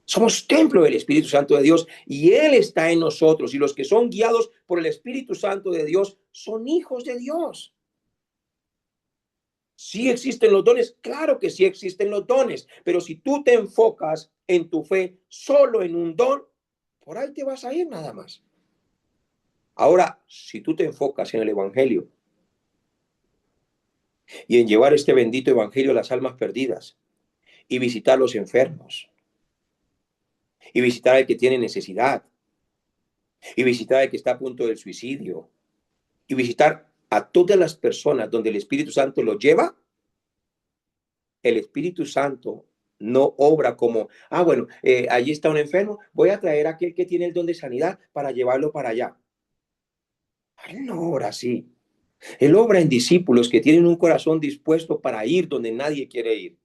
Somos templo del Espíritu Santo de Dios y Él está en nosotros. Y los que son guiados por el Espíritu Santo de Dios son hijos de Dios. ¿Sí existen los dones? Claro que sí existen los dones. Pero si tú te enfocas en tu fe solo en un don, por ahí te vas a ir nada más. Ahora, si tú te enfocas en el Evangelio y en llevar este bendito Evangelio a las almas perdidas y visitar a los enfermos y visitar al que tiene necesidad y visitar al que está a punto del suicidio y visitar a todas las personas donde el Espíritu Santo lo lleva, el Espíritu Santo no obra como, bueno, allí está un enfermo, voy a traer a aquel que tiene el don de sanidad para llevarlo para allá. Él no obra así. Él obra en discípulos que tienen un corazón dispuesto para ir donde nadie quiere ir,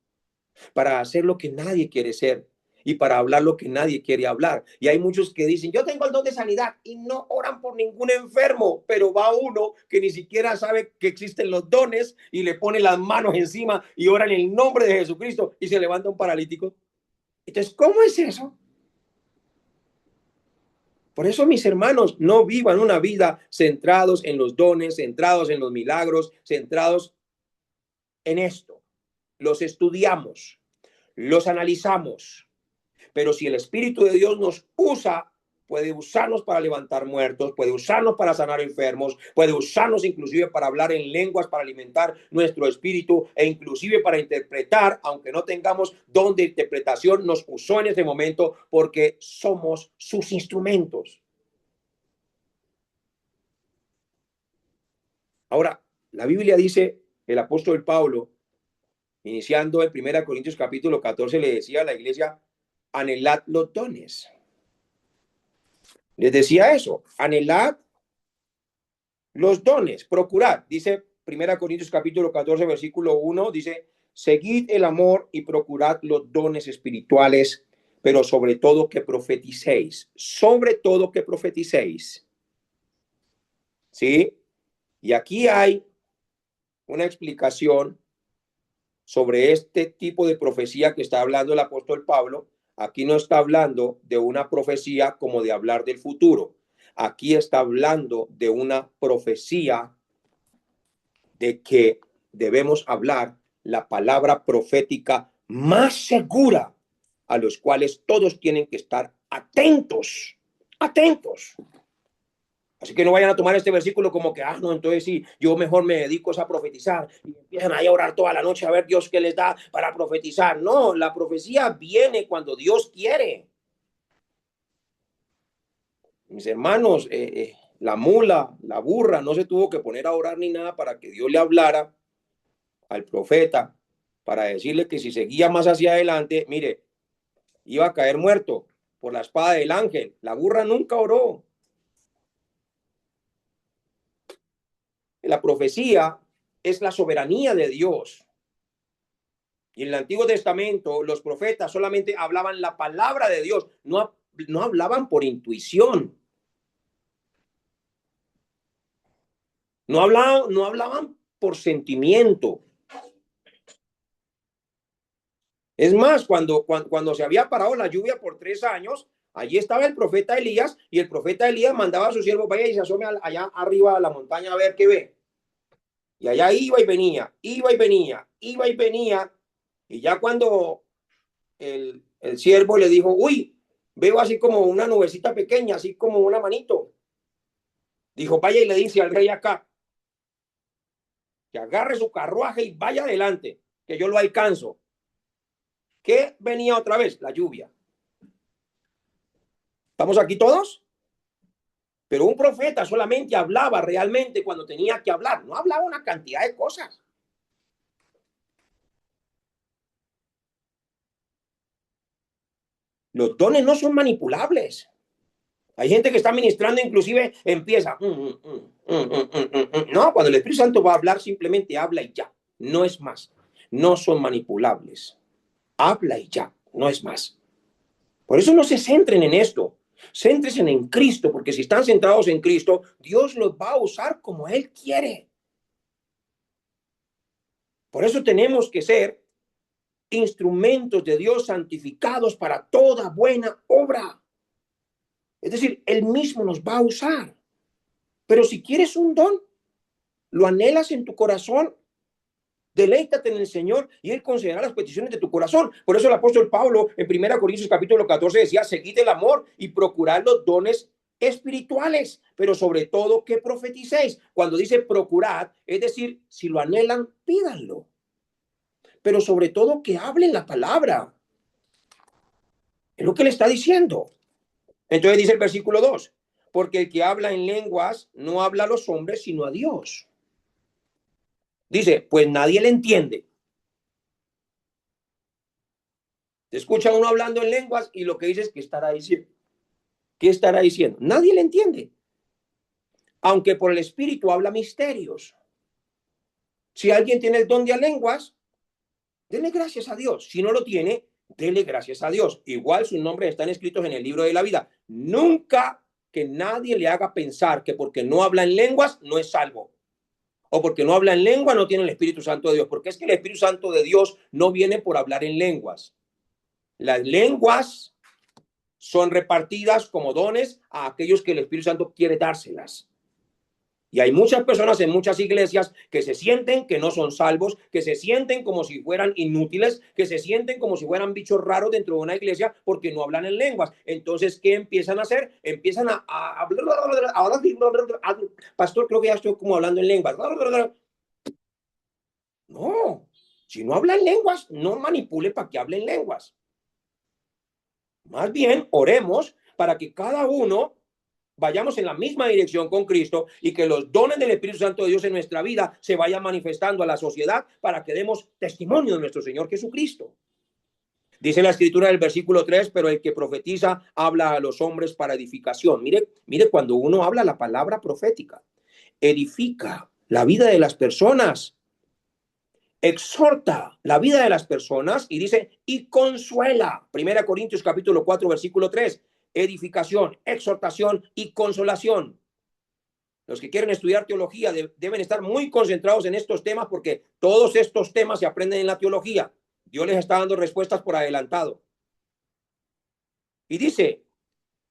para hacer lo que nadie quiere ser y para hablar lo que nadie quiere hablar. Y hay muchos que dicen, yo tengo el don de sanidad y no oran por ningún enfermo, pero va uno que ni siquiera sabe que existen los dones y le pone las manos encima y ora en el nombre de Jesucristo y se levanta un paralítico. Entonces, ¿cómo es eso? Por eso, mis hermanos, no vivan una vida centrados en los dones, centrados en los milagros, centrados en esto. Los estudiamos, los analizamos, pero si el Espíritu de Dios nos usa, puede usarnos para levantar muertos, puede usarnos para sanar enfermos, puede usarnos inclusive para hablar en lenguas, para alimentar nuestro espíritu e inclusive para interpretar, aunque no tengamos don de interpretación, nos usó en ese momento porque somos sus instrumentos. Ahora, la Biblia dice, el apóstol Pablo, iniciando en 1 Corintios capítulo 14, le decía a la iglesia, anhelad los dones. Les decía eso, anhelad los dones, procurad. Dice 1 Corintios capítulo 14, versículo 1, dice, seguid el amor y procurad los dones espirituales, pero sobre todo que profeticéis, sobre todo que profeticéis. ¿Sí? Y aquí hay una explicación sobre este tipo de profecía que está hablando el apóstol Pablo. Aquí no está hablando de una profecía como de hablar del futuro. Aquí está hablando de una profecía de que debemos hablar la palabra profética más segura, a los cuales todos tienen que estar atentos, atentos. Así que no vayan a tomar este versículo como que, no, entonces sí, yo mejor me dedico a profetizar y empiezan ahí a orar toda la noche a ver Dios qué les da para profetizar. No, la profecía viene cuando Dios quiere. Mis hermanos, la mula, la burra, no se tuvo que poner a orar ni nada para que Dios le hablara al profeta, para decirle que si seguía más hacia adelante, mire, iba a caer muerto por la espada del ángel. La burra nunca oró. La profecía es la soberanía de Dios. Y en el Antiguo Testamento los profetas solamente hablaban la palabra de Dios, no hablaban por intuición, no hablaban por sentimiento. Es más, cuando se había parado la lluvia por 3 años, allí estaba el profeta Elías y el profeta Elías mandaba a su siervo, vaya y se asome allá arriba a la montaña a ver qué ve. Y allá iba y venía, iba y venía, iba y venía. Y ya cuando el siervo le dijo, uy, veo así como una nubecita pequeña, así como una manito. Dijo, vaya y le dice al rey acá, que agarre su carruaje y vaya adelante, que yo lo alcanzo. ¿Qué venía otra vez? La lluvia. ¿Estamos aquí todos? Pero un profeta solamente hablaba realmente cuando tenía que hablar, no hablaba una cantidad de cosas. Los dones no son manipulables. Hay gente que está ministrando, inclusive empieza. No, cuando el Espíritu Santo va a hablar, simplemente habla y ya. No es más. No son manipulables. Habla y ya. No es más. Por eso no se centren en esto. Céntrense en Cristo, porque si están centrados en Cristo, Dios los va a usar como Él quiere. Por eso tenemos que ser instrumentos de Dios santificados para toda buena obra. Es decir, Él mismo nos va a usar. Pero si quieres un don, lo anhelas en tu corazón, deleítate en el Señor y Él concederá las peticiones de tu corazón. Por eso el apóstol Pablo en 1 Corintios capítulo 14 decía, seguid el amor y procurad los dones espirituales, pero sobre todo que profeticéis. Cuando dice procurad, es decir, si lo anhelan, pídanlo. Pero sobre todo que hablen la palabra. Es lo que le está diciendo. Entonces dice el versículo 2, porque el que habla en lenguas no habla a los hombres, sino a Dios. Dice, pues nadie le entiende. Te escucha uno hablando en lenguas y lo que dice es, ¿qué estará diciendo? ¿Qué estará diciendo? Nadie le entiende. Aunque por el Espíritu habla misterios. Si alguien tiene el don de lenguas, dele gracias a Dios. Si no lo tiene, dele gracias a Dios. Igual sus nombres están escritos en el libro de la vida. Nunca que nadie le haga pensar que porque no habla en lenguas no es salvo. O porque no habla en lengua no tiene el Espíritu Santo de Dios. Porque es que el Espíritu Santo de Dios no viene por hablar en lenguas. Las lenguas son repartidas como dones a aquellos que el Espíritu Santo quiere dárselas. Y hay muchas personas en muchas iglesias que se sienten que no son salvos, que se sienten como si fueran inútiles, que se sienten como si fueran bichos raros dentro de una iglesia porque no hablan en lenguas. Entonces, ¿qué empiezan a hacer? Empiezan a hablar, ahora, pastor, creo que ya estoy como hablando en lenguas. No, si no habla en lenguas, no manipule para que hable en lenguas. Más bien, oremos para que cada uno vayamos en la misma dirección con Cristo y que los dones del Espíritu Santo de Dios en nuestra vida se vayan manifestando a la sociedad para que demos testimonio de nuestro Señor Jesucristo. Dice la escritura del versículo 3, pero el que profetiza habla a los hombres para edificación. Mire, cuando uno habla la palabra profética, edifica la vida de las personas, exhorta la vida de las personas y dice, y consuela. 1 Corintios capítulo 4, versículo 3, edificación, exhortación y consolación. Los que quieren estudiar teología deben estar muy concentrados en estos temas porque todos estos temas se aprenden en la teología. Dios les está dando respuestas por adelantado. Y dice,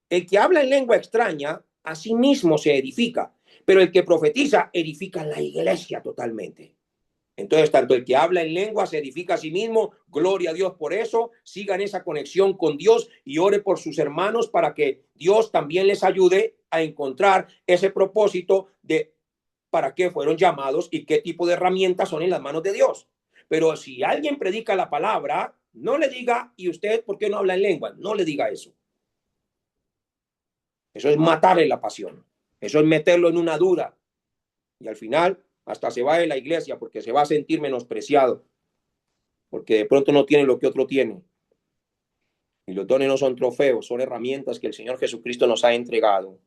el que habla en lengua extraña, a sí mismo se edifica, pero el que profetiza edifica la iglesia totalmente. Entonces, tanto el que habla en lengua se edifica a sí mismo, gloria a Dios por eso, sigan esa conexión con Dios y ore por sus hermanos para que Dios también les ayude a encontrar ese propósito de para qué fueron llamados y qué tipo de herramientas son en las manos de Dios. Pero si alguien predica la palabra, no le diga, ¿y usted por qué no habla en lengua? No le diga eso. Eso es matarle la pasión. Eso es meterlo en una duda. Y al final hasta se va de la iglesia porque se va a sentir menospreciado. Porque de pronto no tiene lo que otro tiene. Y los dones no son trofeos, son herramientas que el Señor Jesucristo nos ha entregado.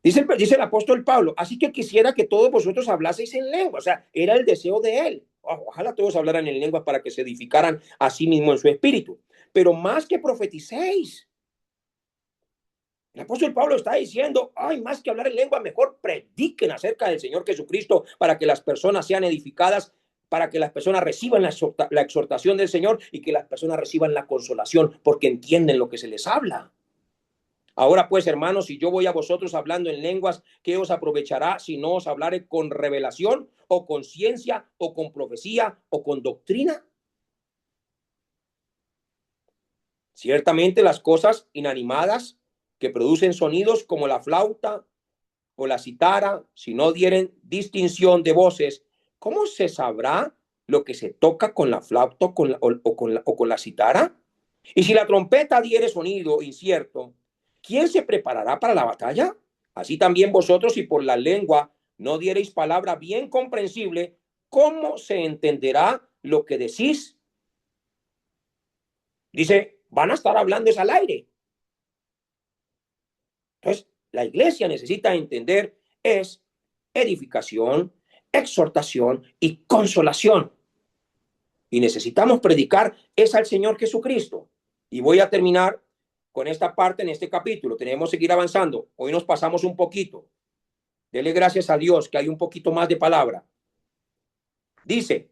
Dice el apóstol Pablo, así que quisiera que todos vosotros hablaseis en lengua. O sea, era el deseo de él. Ojalá todos hablaran en lengua para que se edificaran a sí mismo en su espíritu. Pero más que profeticéis. El apóstol Pablo está diciendo, ay, más que hablar en lengua, mejor prediquen acerca del Señor Jesucristo para que las personas sean edificadas, para que las personas reciban la exhortación del Señor y que las personas reciban la consolación porque entienden lo que se les habla. Ahora pues, hermanos, si yo voy a vosotros hablando en lenguas, ¿qué os aprovechará si no os hablare con revelación o con ciencia o con profecía o con doctrina? Ciertamente las cosas inanimadas que producen sonidos como la flauta o la citara, si no dieren distinción de voces, ¿cómo se sabrá lo que se toca con la flauta o con la citara? Y si la trompeta diere sonido incierto, ¿quién se preparará para la batalla? Así también vosotros, si por la lengua no diereis palabra bien comprensible, ¿cómo se entenderá lo que decís? Dice, van a estar hablando es al aire. Entonces, la iglesia necesita entender es edificación, exhortación y consolación. Y necesitamos predicar es al Señor Jesucristo. Y voy a terminar con esta parte en este capítulo. Tenemos que seguir avanzando. Hoy nos pasamos un poquito. Dele gracias a Dios que hay un poquito más de palabra. Dice,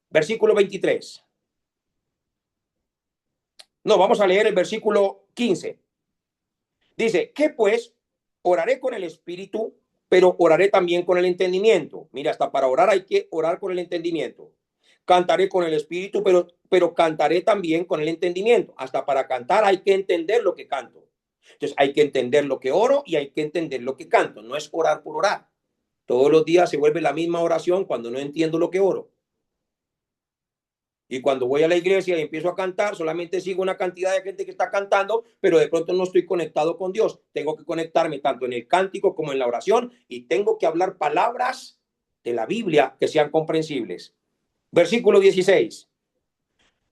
versículo 23. No, vamos a leer el versículo 15. Dice, ¿qué pues? Oraré con el espíritu, pero oraré también con el entendimiento. Mira, hasta para orar hay que orar con el entendimiento. Cantaré con el espíritu, pero cantaré también con el entendimiento. Hasta para cantar hay que entender lo que canto. Entonces hay que entender lo que oro y hay que entender lo que canto. No es orar por orar. Todos los días se vuelve la misma oración cuando no entiendo lo que oro. Y cuando voy a la iglesia y empiezo a cantar, solamente sigo una cantidad de gente que está cantando, pero de pronto no estoy conectado con Dios. Tengo que conectarme tanto en el cántico como en la oración y tengo que hablar palabras de la Biblia que sean comprensibles. Versículo 16.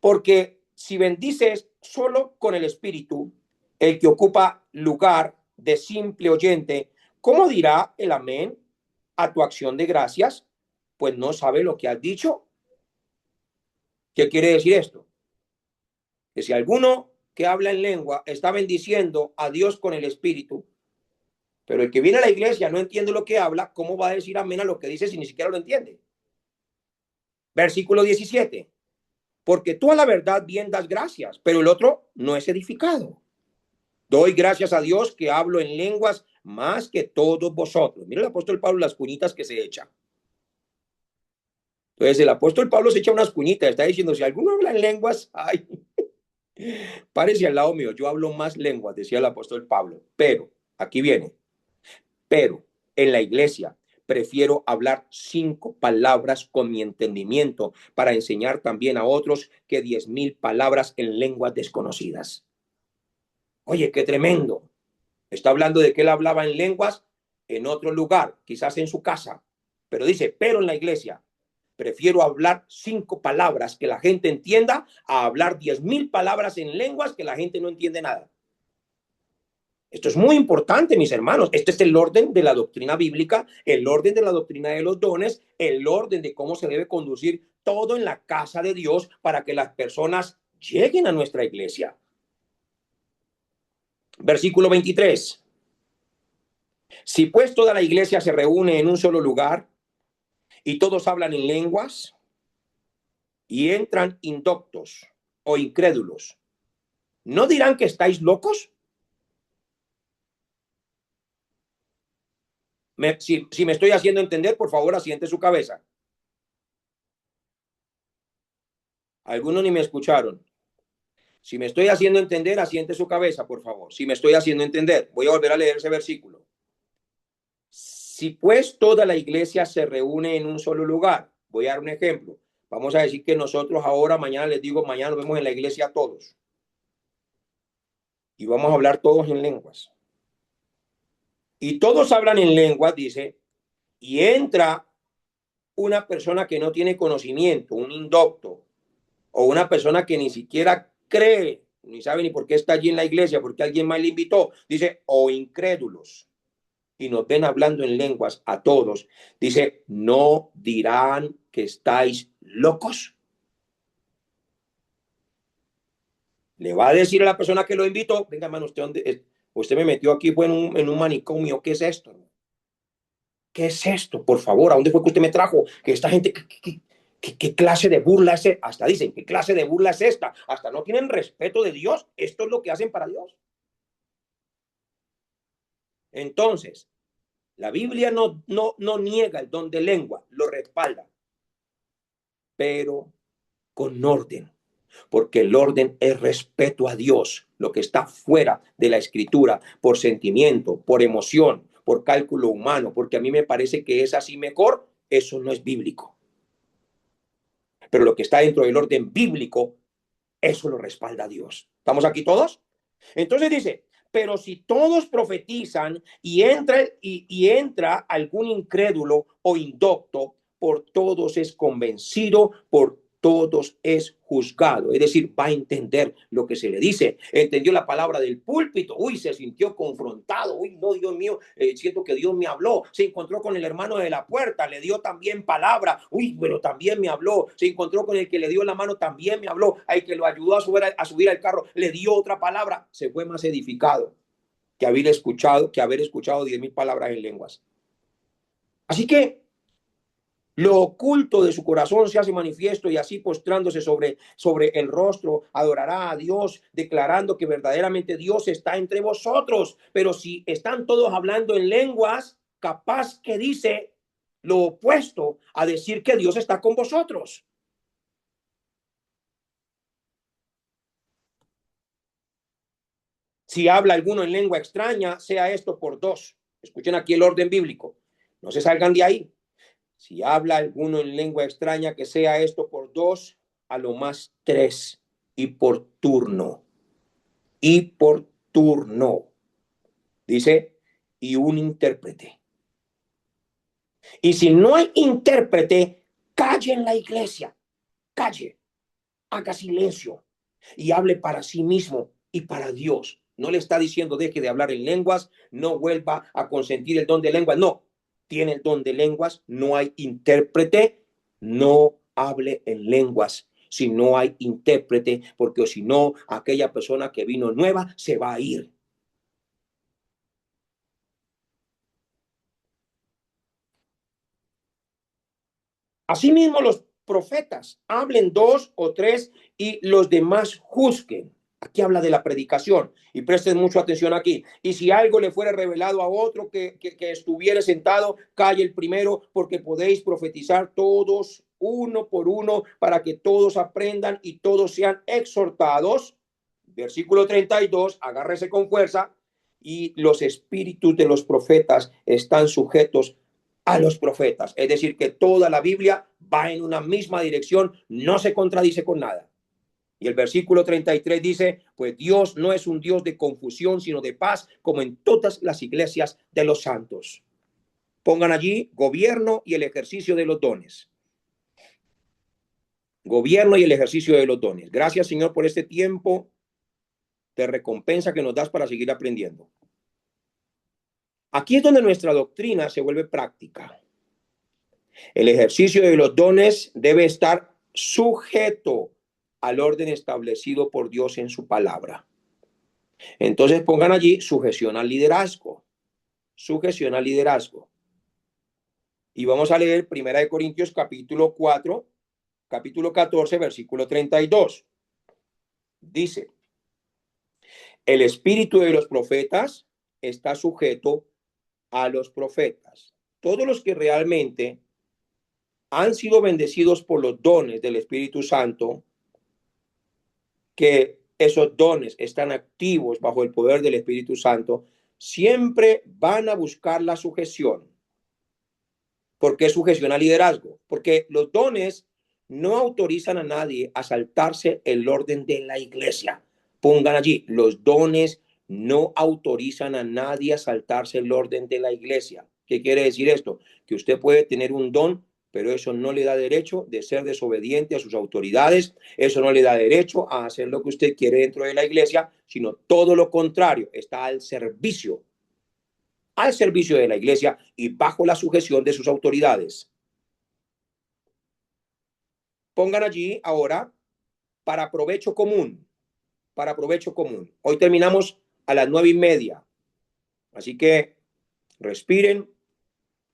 Porque si bendices solo con el espíritu, el que ocupa lugar de simple oyente, ¿cómo dirá el amén a tu acción de gracias? Pues no sabe lo que has dicho. ¿Qué quiere decir esto? Que si alguno que habla en lengua está bendiciendo a Dios con el espíritu, pero el que viene a la iglesia no entiende lo que habla, ¿cómo va a decir amén a lo que dice si ni siquiera lo entiende? Versículo 17. Porque tú a la verdad bien das gracias, pero el otro no es edificado. Doy gracias a Dios que hablo en lenguas más que todos vosotros. Mira el apóstol Pablo las cuñitas que se echa. Entonces el apóstol Pablo se echa unas cuñitas, está diciendo, si alguno habla en lenguas, ay, párese al lado mío, yo hablo más lenguas, decía el apóstol Pablo, pero, aquí viene, pero en la iglesia prefiero hablar 5 palabras con mi entendimiento para enseñar también a otros que 10,000 palabras en lenguas desconocidas. Oye, qué tremendo. Está hablando de que él hablaba en lenguas en otro lugar, quizás en su casa, pero dice, pero en la iglesia prefiero hablar 5 palabras que la gente entienda a hablar 10,000 palabras en lenguas que la gente no entiende nada. Esto es muy importante, mis hermanos. Este es el orden de la doctrina bíblica, el orden de la doctrina de los dones, el orden de cómo se debe conducir todo en la casa de Dios para que las personas lleguen a nuestra iglesia. Versículo 23. Si pues toda la iglesia se reúne en un solo lugar y todos hablan en lenguas y entran indoctos o incrédulos, ¿no dirán que estáis locos? Si me estoy haciendo entender, por favor, asiente su cabeza. Algunos ni me escucharon. Si me estoy haciendo entender, asiente su cabeza, por favor. Si me estoy haciendo entender, voy a volver a leer ese versículo. Si pues toda la iglesia se reúne en un solo lugar, voy a dar un ejemplo. Vamos a decir que nosotros ahora, mañana les digo, mañana nos vemos en la iglesia todos. Y vamos a hablar todos en lenguas. Y todos hablan en lenguas, dice, y entra una persona que no tiene conocimiento, un indocto, o una persona que ni siquiera cree, ni sabe ni por qué está allí en la iglesia, porque alguien más le invitó, dice, o incrédulos, y nos ven hablando en lenguas a todos, dice, ¿no dirán que estáis locos? Le va a decir a la persona que lo invitó, venga, hermano, usted me metió aquí, fue en un manicomio, ¿qué es esto? ¿Qué es esto? Por favor, ¿a dónde fue que usted me trajo? Que esta gente, ¿qué clase de burla es esta? Hasta dicen, ¿qué clase de burla es esta? Hasta no tienen respeto de Dios. Esto es lo que hacen para Dios. Entonces, la Biblia no niega el don de lengua, lo respalda, pero con orden, porque el orden es respeto a Dios, lo que está fuera de la escritura, por sentimiento, por emoción, por cálculo humano, porque a mí me parece que es así mejor, eso no es bíblico. Pero lo que está dentro del orden bíblico, eso lo respalda Dios. ¿Estamos aquí todos? Entonces dice, pero si todos profetizan y entra algún incrédulo o indocto, por todos es convencido, por todos es juzgado, es decir, va a entender lo que se le dice. Entendió la palabra del púlpito, uy, se sintió confrontado, uy, no, Dios mío, siento que Dios me habló. Se encontró con el hermano de la puerta, le dio también palabra, uy, pero también me habló. Se encontró con el que le dio la mano, también me habló. Al que lo ayudó a subir al carro, le dio otra palabra. Se fue más edificado que haber escuchado 10,000 palabras en lenguas. Así que lo oculto de su corazón se hace manifiesto, y así postrándose sobre el rostro, adorará a Dios, declarando que verdaderamente Dios está entre vosotros. Pero si están todos hablando en lenguas, capaz que dice lo opuesto a decir que Dios está con vosotros. Si habla alguno en lengua extraña, sea esto por dos. Escuchen aquí el orden bíblico. No se salgan de ahí. Si habla alguno en lengua extraña, que sea esto por dos, a lo más tres, y por turno. Y por turno. Dice, y un intérprete. Y si no hay intérprete, calle en la iglesia. Calle. Haga silencio. Y hable para sí mismo y para Dios. No le está diciendo deje de hablar en lenguas, no vuelva a consentir el don de lenguas. No, tiene el don de lenguas, no hay intérprete, no hable en lenguas si no hay intérprete, porque si no, aquella persona que vino nueva se va a ir. Asimismo, los profetas hablen dos o tres y los demás juzguen. Aquí habla de la predicación y presten mucha atención aquí. Y si algo le fuera revelado a otro que estuviera sentado, calle el primero, porque podéis profetizar todos uno por uno para que todos aprendan y todos sean exhortados. Versículo 32, agárrese con fuerza. Y los espíritus de los profetas están sujetos a los profetas. Es decir, que toda la Biblia va en una misma dirección, no se contradice con nada. Y el versículo 33 dice, pues Dios no es un Dios de confusión, sino de paz, como en todas las iglesias de los santos. Pongan allí gobierno y el ejercicio de los dones. Gobierno y el ejercicio de los dones. Gracias, Señor, por este tiempo de recompensa que nos das para seguir aprendiendo. Aquí es donde nuestra doctrina se vuelve práctica. El ejercicio de los dones debe estar sujeto al orden establecido por Dios en su palabra. Entonces pongan allí sujeción al liderazgo. Sujeción al liderazgo. Y vamos a leer 1 Corintios capítulo 4, capítulo 14, versículo 32. Dice, el espíritu de los profetas está sujeto a los profetas. Todos los que realmente han sido bendecidos por los dones del Espíritu Santo, que esos dones están activos bajo el poder del Espíritu Santo, siempre van a buscar la sujeción. ¿Por qué sujeción al liderazgo? Porque los dones no autorizan a nadie a saltarse el orden de la iglesia. Pongan allí, los dones no autorizan a nadie a saltarse el orden de la iglesia. ¿Qué quiere decir esto? Que usted puede tener un don, pero eso no le da derecho de ser desobediente a sus autoridades, eso no le da derecho a hacer lo que usted quiere dentro de la iglesia, sino todo lo contrario, está al servicio de la iglesia y bajo la sujeción de sus autoridades. Pongan allí ahora para provecho común, para provecho común. Hoy terminamos a las 9:30, así que respiren,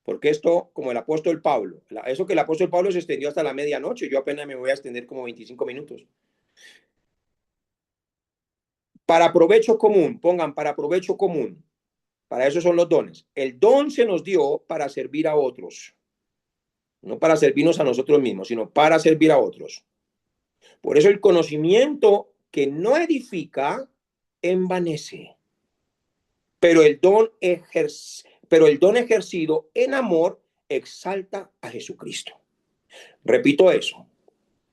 porque esto, como el apóstol Pablo, eso que el apóstol Pablo se extendió hasta la medianoche, yo apenas me voy a extender como 25 minutos. Para provecho común, pongan para provecho común. Para eso son los dones. El don se nos dio para servir a otros, no para servirnos a nosotros mismos, sino para servir a otros. Por eso el conocimiento que no edifica envanece, pero el don ejercido en amor exalta a Jesucristo. Repito eso.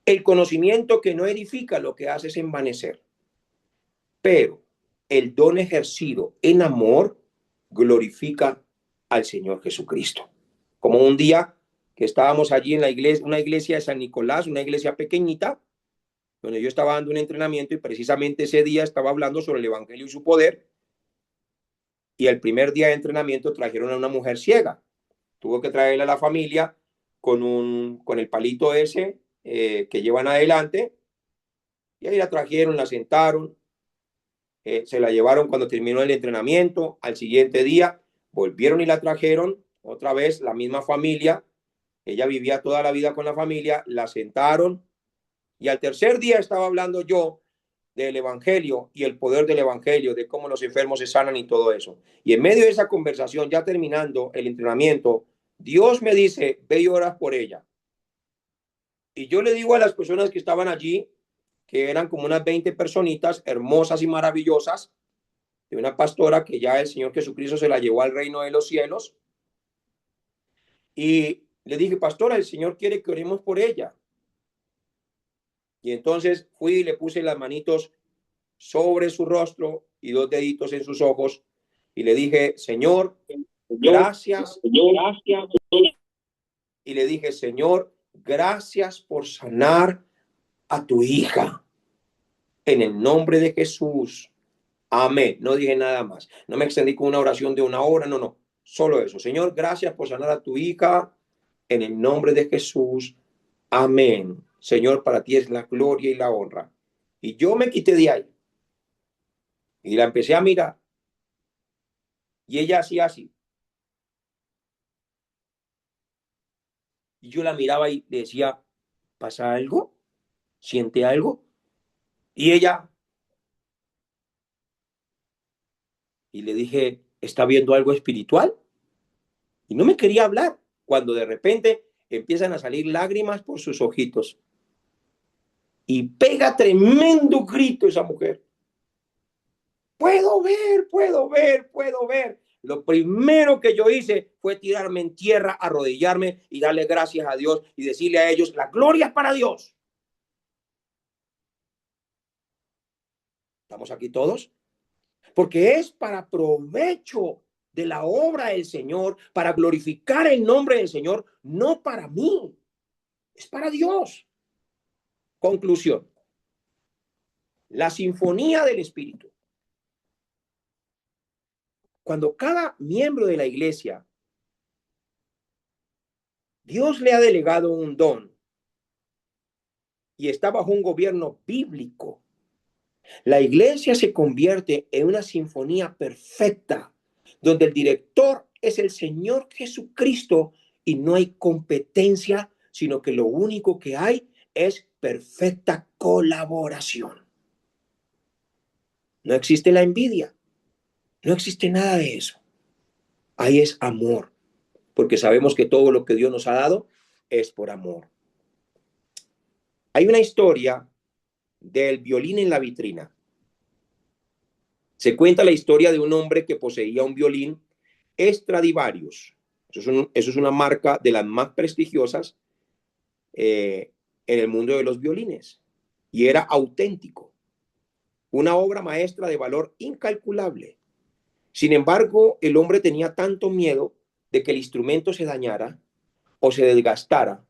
El conocimiento que no edifica lo que hace es envanecer, pero el don ejercido en amor glorifica al Señor Jesucristo. Como un día que estábamos allí en la iglesia, una iglesia de San Nicolás, una iglesia pequeñita, donde yo estaba dando un entrenamiento y precisamente ese día estaba hablando sobre el evangelio y su poder. Y el primer día de entrenamiento trajeron a una mujer ciega. Tuvo que traerle a la familia con el palito ese que llevan adelante. Y ahí la trajeron, la sentaron, se la llevaron cuando terminó el entrenamiento. Al siguiente día volvieron y la trajeron otra vez, la misma familia. Ella vivía toda la vida con la familia, la sentaron y al tercer día estaba hablando yo del evangelio y el poder del evangelio, de cómo los enfermos se sanan y todo eso. Y en medio de esa conversación, ya terminando el entrenamiento, Dios me dice, ve y oras por ella. Y yo le digo a las personas que estaban allí, que eran como unas 20 personitas hermosas y maravillosas, de una pastora que ya el Señor Jesucristo se la llevó al reino de los cielos. Y le dije, pastora, el Señor quiere que oremos por ella. Y entonces fui y le puse las manitos sobre su rostro y dos deditos en sus ojos y le dije, Señor, gracias. Señor, gracias. Y le dije, Señor, gracias por sanar a tu hija. En el nombre de Jesús. Amén. No dije nada más. No me extendí con una oración de una hora. No, no. Solo eso. Señor, gracias por sanar a tu hija. En el nombre de Jesús. Amén. Señor, para ti es la gloria y la honra. Y yo me quité de ahí. Y la empecé a mirar. Y ella hacía así. Y yo la miraba y le decía, ¿pasa algo? ¿Siente algo? Y ella, y le dije, ¿está viendo algo espiritual? Y no me quería hablar, cuando de repente empiezan a salir lágrimas por sus ojitos. Y pega tremendo grito esa mujer. Puedo ver, puedo ver, puedo ver. Lo primero que yo hice fue tirarme en tierra, arrodillarme y darle gracias a Dios y decirle a ellos, la gloria es para Dios. ¿Estamos aquí todos? Porque es para provecho de la obra del Señor, para glorificar el nombre del Señor, no para mí, es para Dios. Conclusión, la sinfonía del Espíritu. Cuando cada miembro de la iglesia, Dios le ha delegado un don y está bajo un gobierno bíblico, la iglesia se convierte en una sinfonía perfecta, donde el director es el Señor Jesucristo y no hay competencia, sino que lo único que hay es perfecta colaboración. No existe la envidia, no existe nada de eso. Ahí es amor, porque sabemos que todo lo que Dios nos ha dado es por amor. Hay una historia del violín en la vitrina. Se cuenta la historia de un hombre que poseía un violín Stradivarius. Eso es una marca de las más prestigiosas en el mundo de los violines. Y era auténtico. Una obra maestra de valor incalculable. Sin embargo, el hombre tenía tanto miedo de que el instrumento se dañara o se desgastara,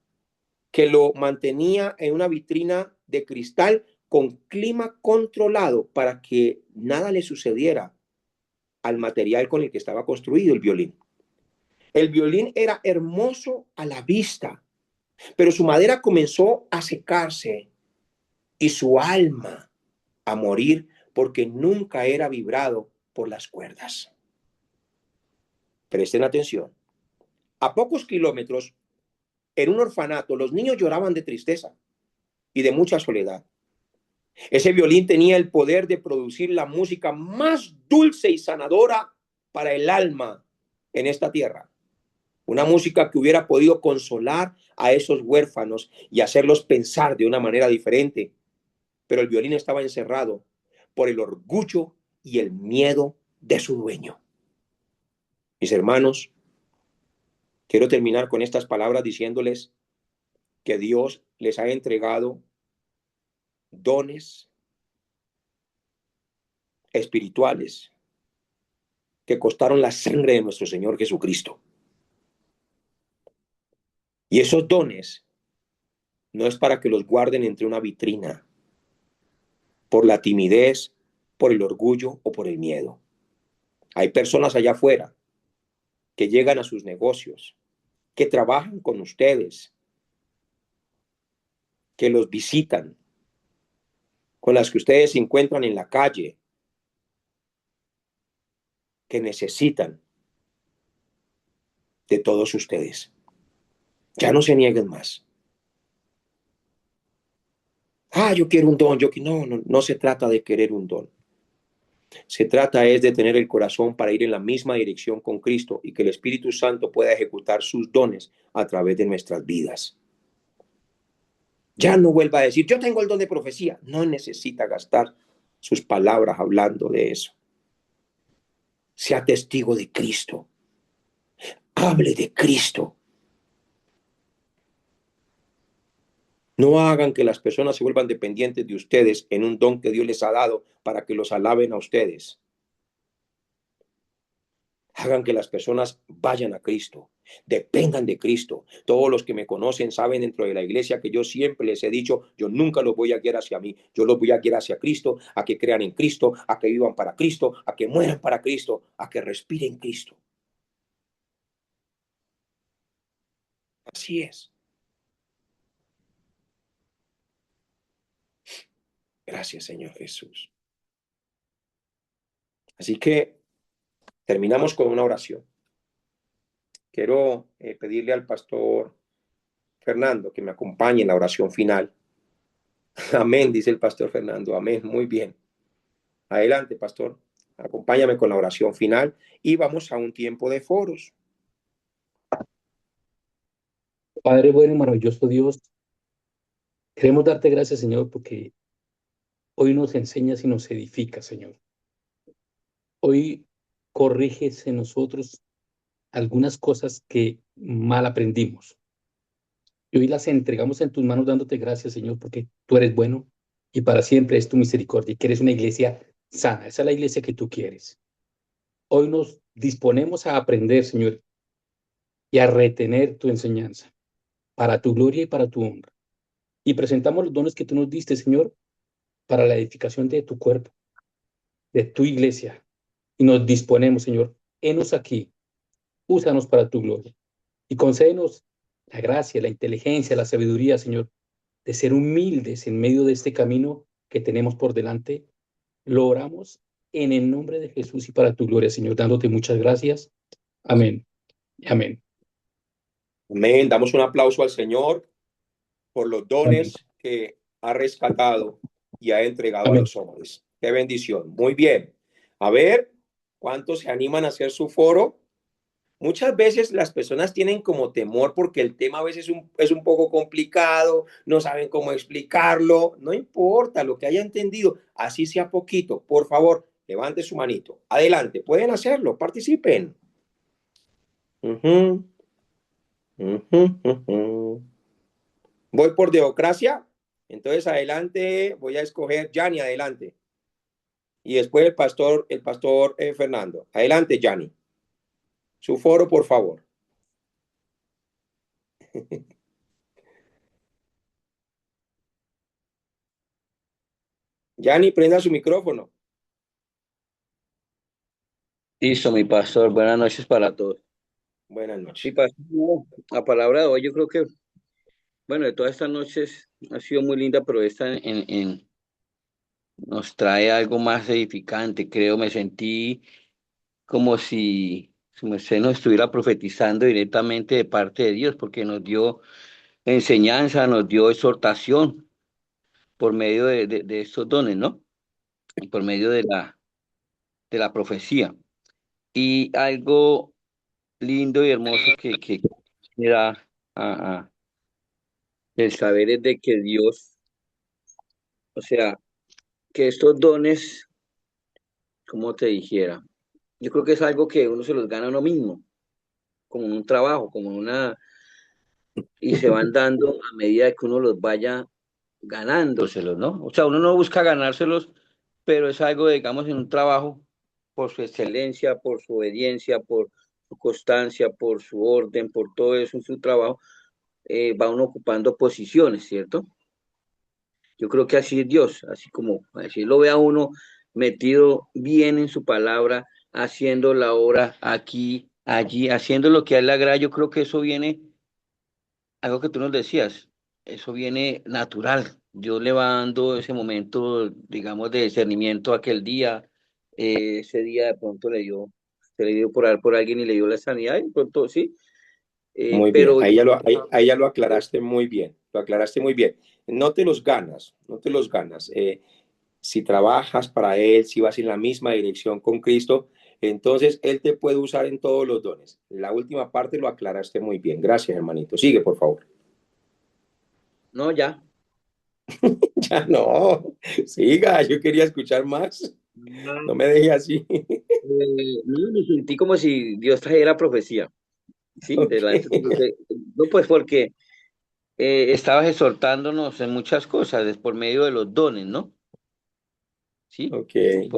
que lo mantenía en una vitrina de cristal con clima controlado para que nada le sucediera al material con el que estaba construido el violín. El violín era hermoso a la vista, pero su madera comenzó a secarse y su alma a morir porque nunca era vibrado por las cuerdas. Presten atención. A pocos kilómetros, en un orfanato, los niños lloraban de tristeza y de mucha soledad. Ese violín tenía el poder de producir la música más dulce y sanadora para el alma en esta tierra. Una música que hubiera podido consolar a esos huérfanos y hacerlos pensar de una manera diferente. Pero el violín estaba encerrado por el orgullo y el miedo de su dueño. Mis hermanos, quiero terminar con estas palabras diciéndoles que Dios les ha entregado dones espirituales que costaron la sangre de nuestro Señor Jesucristo. Y esos dones no es para que los guarden entre una vitrina, por la timidez, por el orgullo o por el miedo. Hay personas allá afuera que llegan a sus negocios, que trabajan con ustedes, que los visitan, con las que ustedes se encuentran en la calle, que necesitan de todos ustedes. Ya no se nieguen más. Yo quiero un don, no se trata de querer un don. Se trata es de tener el corazón para ir en la misma dirección con Cristo y que el Espíritu Santo pueda ejecutar sus dones a través de nuestras vidas. Ya no vuelva a decir, yo tengo el don de profecía. No necesita gastar sus palabras hablando de eso. Sea testigo de Cristo. Hable de Cristo. No hagan que las personas se vuelvan dependientes de ustedes en un don que Dios les ha dado para que los alaben a ustedes. Hagan que las personas vayan a Cristo, dependan de Cristo. Todos los que me conocen saben dentro de la iglesia que yo siempre les he dicho, yo nunca los voy a guiar hacia mí, yo los voy a guiar hacia Cristo, a que crean en Cristo, a que vivan para Cristo, a que mueran para Cristo, a que respiren Cristo. Así es. Gracias, Señor Jesús. Así que terminamos con una oración. Quiero pedirle al pastor Fernando que me acompañe en la oración final. Amén, dice el pastor Fernando. Amén, muy bien. Adelante, pastor. Acompáñame con la oración final y vamos a un tiempo de foros. Padre bueno y maravilloso Dios, queremos darte gracias, Señor, porque hoy nos enseñas y nos edificas, Señor. Hoy corriges en nosotros algunas cosas que mal aprendimos. Y hoy las entregamos en tus manos dándote gracias, Señor, porque tú eres bueno y para siempre es tu misericordia y que eres una iglesia sana. Esa es la iglesia que tú quieres. Hoy nos disponemos a aprender, Señor, y a retener tu enseñanza para tu gloria y para tu honra. Y presentamos los dones que tú nos diste, Señor, para la edificación de tu cuerpo, de tu iglesia. Y nos disponemos, Señor, henos aquí, úsanos para tu gloria. Y concédenos la gracia, la inteligencia, la sabiduría, Señor, de ser humildes en medio de este camino que tenemos por delante. Lo oramos en el nombre de Jesús y para tu gloria, Señor, dándote muchas gracias. Amén. Amén. Amén. Damos un aplauso al Señor por los Amén. dones que ha rescatado y ha entregado a Amén. los hombres. Qué bendición. Muy bien. A ver, ¿cuántos se animan a hacer su foro? Muchas veces las personas tienen como temor porque el tema a veces es un poco complicado, no saben cómo explicarlo. No importa lo que haya entendido, así sea poquito. Por favor, levante su manito. Adelante, pueden hacerlo, participen. Ujú, ujú, ujú. Voy por democracia. Entonces, adelante, voy a escoger Yanni, adelante. Y después el pastor Fernando. Adelante, Yanni. Su foro, por favor. Yanni, prenda su micrófono. Listo, mi pastor. Buenas noches para todos. Buenas Mi noches. pastor, la palabra de hoy, yo creo que, bueno, de todas estas noches ha sido muy linda, pero esta nos trae algo más edificante. Creo, me sentí como si su merced nos estuviera profetizando directamente de parte de Dios, porque nos dio enseñanza, nos dio exhortación por medio de estos dones, ¿no? Y por medio de la profecía. Y algo lindo y hermoso que me da el saber es de que Dios, o sea, que estos dones, como te dijera, yo creo que es algo que uno se los gana a uno mismo, como en un trabajo, como en una, y se van dando a medida que uno los vaya ganándoselos, ¿no? O sea, uno no busca ganárselos, pero es algo, digamos, en un trabajo, por su excelencia, por su obediencia, por su constancia, por su orden, por todo eso en su trabajo, va uno ocupando posiciones, ¿cierto? Yo creo que así es Dios, así como así lo ve a uno metido bien en su palabra, haciendo la obra aquí, allí, haciendo lo que a él le agrada. Yo creo que eso viene, algo que tú nos decías, eso viene natural. Dios le va dando ese momento, digamos, de discernimiento aquel día. Ese día de pronto se le dio por, por alguien y le dio la sanidad, y de pronto sí. Muy bien, Pero ahí ya lo aclaraste muy bien, lo aclaraste muy bien. No te los ganas, no te los ganas. Si trabajas para Él, si vas en la misma dirección con Cristo, entonces Él te puede usar en todos los dones. La última parte lo aclaraste muy bien. Gracias, hermanito. Sigue, por favor. no, ya. Ya no, siga, yo quería escuchar más. No me deje así. No, me sentí como si Dios trajera profecía, ¿sí? Ok, Delante, no, pues porque estabas exhortándonos en muchas cosas por medio de los dones, ¿no? ¿Sí? ok.